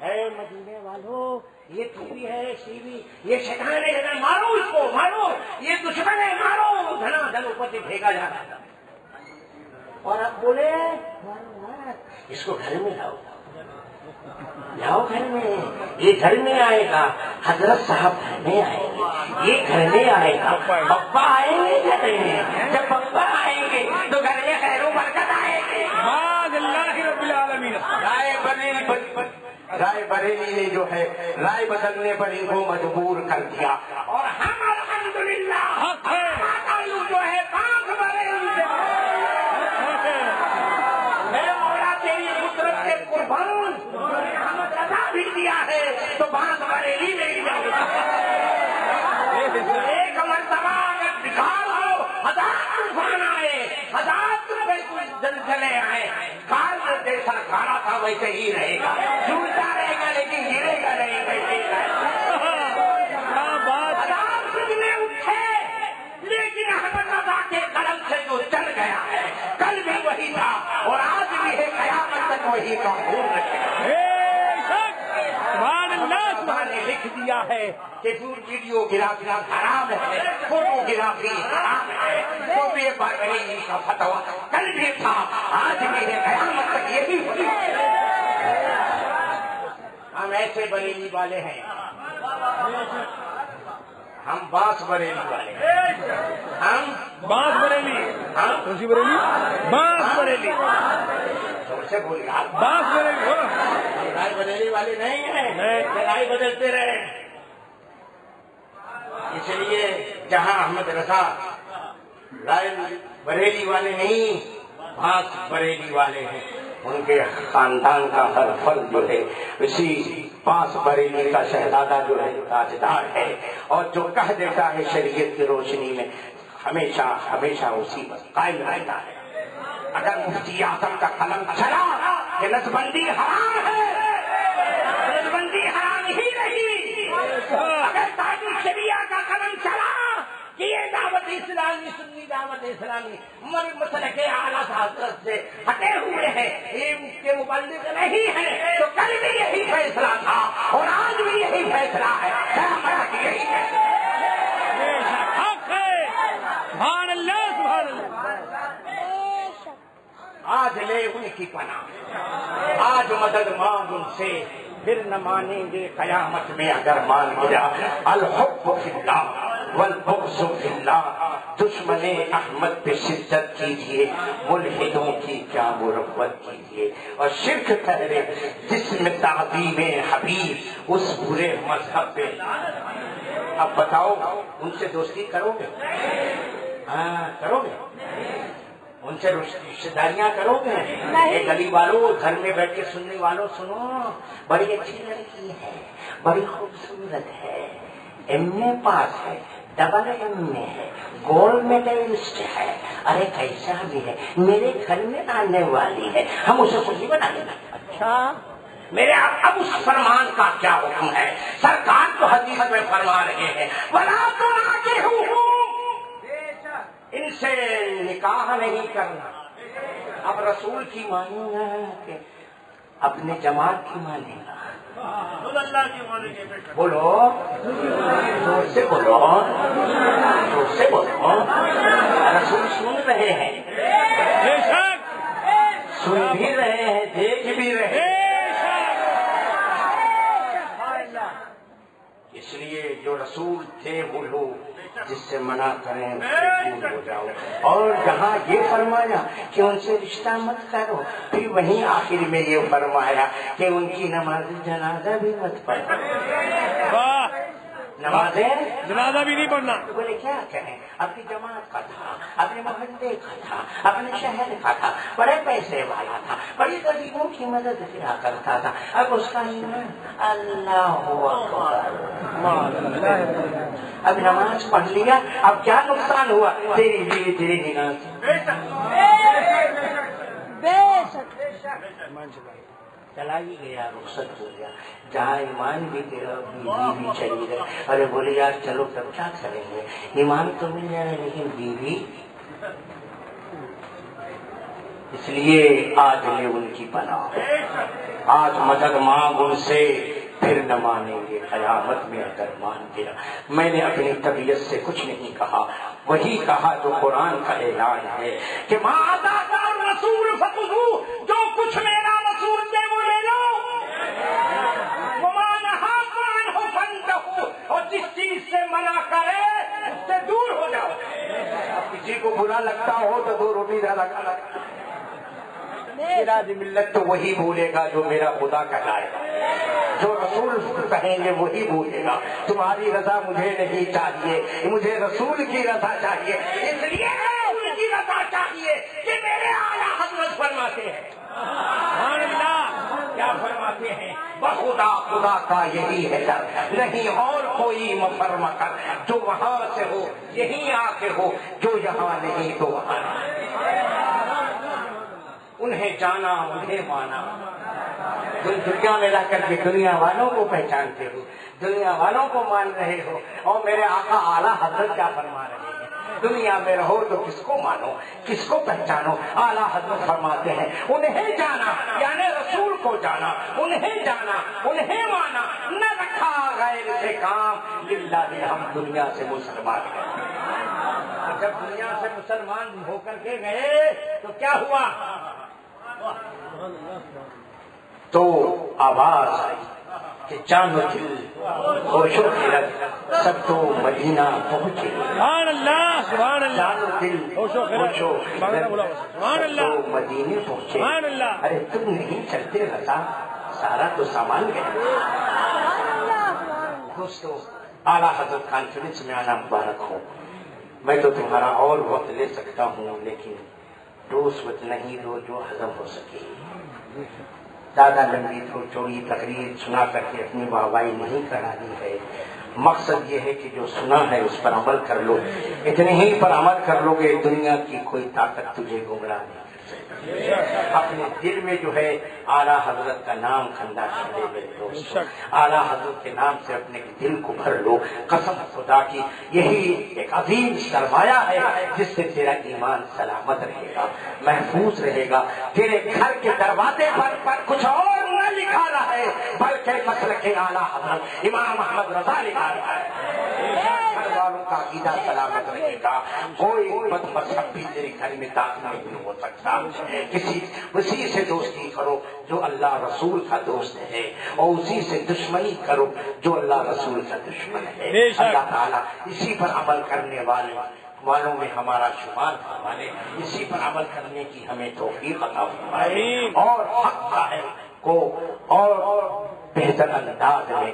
اے مدینے والوں، یہ ٹوپی ہے سیوی، یہ شیطان ہے، مارو اس کو، مارو، یہ دشمن ہے، مارو، دھنا دھن اوپر سے پھینکا جا رہا تھا۔ اور اب بولے اس کو گھر میں لاؤ، لاؤ گھر میں، یہ گھر میں آئے گا، حضرت صاحب گھر میں آئیں گے، یہ گھر میں آئے گا، پپا آئیں گے گھر میں، جب پپا آئیں گے تو گھر میں خیر و برکت آئے گی۔ سبحان اللہ رب العالمین۔ رائے بریلی نے جو ہے رائے بدلنے پر ان کو مجبور کر دیا، اور ہم الحمدللہ تعلق جو ہے پاک بریلی سے۔ میں مولا تیری قدرت کے قربان احمد رضا بھی دیا ہے تو پاک بریلی میں ہی جاؤں گا۔ ایک مرتبہ اگر بگاڑ ہو، ہزار طوفان آئے، ہزار چلے آئے، کار جیسا کھانا تھا ویسے ہی رہے گا، جھولتا رہے گا لیکن گرے گا نہیں، ویسے ہی رہے گا۔ اٹھے لیکن احمد رضا کے قلم سے جو چل گیا ہے، کل بھی وہی تھا اور آج بھی ہے، قیامت تک وہی معمول رہے گا۔ اللہ نے لکھ دیا ہے کہ ویڈیو گرافی حرام ہے، فوٹو گرافی حرام ہے، تو بھی بریلی کا فتویٰ کل بھی تھا، آج بھی ہے، قیامت تک یہی ہوگی۔ ہم ایسے بریلی والے ہیں، ہم باس بریلی والے ہیں، ہم باس بریلی، کون سی بریلی؟ باس بریلی، سے بولیے آپ، باس بریلی ہو رائے بریلی والے نہیں ہیں، رائے بدلتے رہے۔ اس لیے جہاں احمد رضا رائے بریلی والے نہیں، باس بریلی والے ہیں، ان کے خاندان کا ہر فرد جو ہے اسی باس بریلی کا شہزادہ جو ہے تاجدار ہے، اور جو کہہ دیتا ہے شریعت کی روشنی میں ہمیشہ ہمیشہ اسی پر قائم رہتا ہے۔ اگر مفتی اعظم کا قلم چلا کہ نسبندی حرام ہے، نسبندی حرام ہی رہی۔ اگر تاج الشریعہ کا قلم چلا کہ یہ دعوت اسلامی، سنی دعوت اسلامی مسلک اعلیٰ حضرت سے ہٹے ہوئے ہیں، ان کے مبلغ نہیں ہیں، تو کل بھی یہی فیصلہ تھا اور آج بھی یہی فیصلہ ہے، یہی فیصلہ۔ حق ہے، سبحان اللہ سبحان اللہ۔ آج لے ان کی پناہ، آج مدد مانگ ان سے، پھر نہ مانیں گے قیامت میں اگر مان گیا۔ الحب فی اللہ والبغض فی اللہ، دشمن احمد پہ شدت کیجیے، ملحدوں کی کیا مربت کیجیے، اور شرک ٹھہرے جس میں تعظیم حبیب اس برے مذہب پہ۔ اب بتاؤ ان سے دوستی کرو گے؟ ہاں کرو گے؟ ان سے رشتہ داریاں کرو گے؟ یہ گلی والوں، گھر میں بیٹھ کے سننے والوں، سنو، بڑی اچھی لڑکی ہے، بڑی خوبصورت ہے، ایم اے پاس ہے، ڈبل ایم میں ہے، گولڈ میڈلسٹ ہے، ارے کیسا بھی ہے، میرے گھر میں آنے والی ہے، ہم اسے خوشی بنا لینا۔ اچھا میرے اب اس فرمان کا کیا حکم ہے؟ سرکار تو حدیث میں فرما رہے ہیں، وَلَا تُنَاكِحُوهُمْ، ان سے نکاح نہیں کرنا۔ اب رسول کی مانیں گا کہ اپنے جماعت کی مانیں گا؟ بولو، زور سے بولو، زور سے بولو، رسول سن رہے ہیں، سن بھی رہے ہیں، دیکھ بھی رہے ہیں۔ اس لیے جو رسول تھے وہ لوگ جس سے منع کریں اس سے دور ہو جاؤ، اور جہاں یہ فرمایا کہ ان سے رشتہ مت کرو، پھر وہیں آخر میں یہ فرمایا کہ ان کی نماز جنازہ بھی مت پڑھو۔ نماز جنازہ بھی نہیں پڑھنا۔ تو بولے کیا کہیں، اپنی جماعت کا تھا، اپنے محلے کا تھا، اپنے شہر کا تھا، بڑے پیسے والا تھا، بڑی غریبوں کی مدد کیا کرتا تھا، اب اس کا ایمان اللہ اکبر، اب نماز پڑھ لیا، اب کیا نقصان ہوا؟ تیری بیوی تیری نگاہ چلا ہی گیا، رخصت ہو گیا، جہاں ایمان بھی تیرا بیوی بھی چلی گئی۔ ارے بولے یار چلو تب کیا کریں گے، ایمان تو مل جائے لیکن بیوی۔ اس لیے آج لے ان کی پناہ، آج مدد مانگ ان سے، پھر نہ مانیں گے قیامت میں اگر مان گیا۔ میں نے اپنی طبیعت سے کچھ نہیں کہا، وہی کہا جو قرآن کا اعلان ہے کہ ما آتاک الرسول فخذوہ، جو کچھ میرا رسول دے وہ لے لو، وما نہاکم عنہ فانتہوا، اور جس چیز سے منع کرے اس سے دور ہو جاؤ۔ اب کسی کو برا لگتا ہو تو 2 روٹی زیادہ کھانا۔ میرا ملت تو وہی بولے گا جو میرا خدا کہلائے گا، جو رسول کہیں گے وہی بولے گا۔ تمہاری رضا مجھے نہیں چاہیے، مجھے رسول کی رضا چاہیے، اس لیے رسول کی رضا چاہیے کہ میرے اعلیٰ حضرت فرماتے ہیں، سبحان اللہ، کیا فرماتے ہیں؟ بخدا خدا کا یہی ہے ڈر، نہیں اور کوئی مفرم کر، جو وہاں سے ہو یہیں آ کے ہو، جو یہاں نہیں تو وہاں۔ جانا انہیں مانا. تم دنیا میں رہ کر کے دنیا والوں کو پہچانتے ہو, دنیا والوں کو مان رہے ہو, اور میرے آقا اعلیٰ حضرت کیا فرما رہے ہیں, دنیا میں رہو تو کس کو مانو, کس کو پہچانو. اعلیٰ حضرت فرماتے ہیں انہیں جانا یعنی رسول کو جانا, انہیں جانا انہیں مانا, نہ رکھا غیر سے کام, للہ ہم دنیا سے مسلمان گئے. جب دنیا سے مسلمان ہو کر کے گئے تو کیا ہوا, تو آواز آئی کہ جان و دل ہوش و خرد سب تو مدینہ پہنچے. سبحان اللہ, سبحان اللہ, جان و دل ہوش و خرد سبحان اللہ, تو مدینے پہنچے. سبحان اللہ. ارے تم نہیں چلتے رہتا, سارا تو سامان گیا. دوستو اعلیٰ حضرت کانفرنس میں آنا مبارک ہو. میں تو تمہارا اور وقت لے سکتا ہوں, لیکن ڈوز وقت نہیں دو جو ہضم ہو سکے. زیادہ لمبی چوڑی تقریر سنا کر کے اپنی واہوائی نہیں کرانی ہے. مقصد یہ ہے کہ جو سنا ہے اس پر عمل کر لو. اتنے ہی پر عمل کر لو گے دنیا کی کوئی طاقت تجھے گمراہ نہیں کر سکتی. اپنے دل میں جو ہے اعلیٰ حضرت کا نام کھندا کر لے میرے دوست. اعلیٰ حضرت کے نام سے اپنے دل کو بھر لو. قسم خدا کی یہی ایک عظیم سرمایہ ہے جس سے تیرا ایمان سلامت رہے گا, محفوظ رہے گا. تیرے گھر کے دروازے پر کچھ اور نہ لکھا رہا ہے بلکہ مسلک اعلیٰ حضرت امام احمد رضا لکھا رہا ہے. گھر والوں کا عقیدہ سلامت رہے گا. کوئی بد مذہب بھی تیرے گھر میں داخل نہیں ہو سکتا. اسی سے دوستی کرو جو اللہ رسول کا دوست ہے, اور اسی سے دشمنی کرو جو اللہ رسول کا دشمن ہے. اللہ تعالیٰ اسی پر عمل کرنے والوں میں ہمارا شمار فرمائے, اسی پر عمل کرنے کی ہمیں توفیق عطا فرمائے, اور حق صاحب کو اور بہتر انداز میں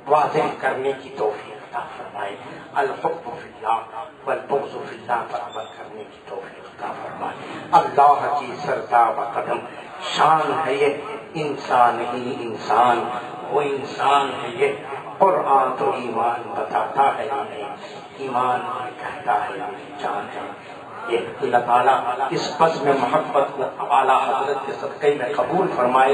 واضح کرنے کی توفیق عطا فرمائے. الحب فی اللہ والبغض فی اللہ پر عمل کرنے کی توفیق عطا فرمائے. اللہ کی سرتاب قدم شان ہے یہ انسان ہی انسان, وہ انسان ہے یہ. قرآن تو ایمان بتاتا ہے نہیں, ایمان کہتا ہے جان ہے. اللہ تعالیٰ اس بزم میں محبت کو اعلیٰ حضرت کے صدقے میں قبول فرمائے.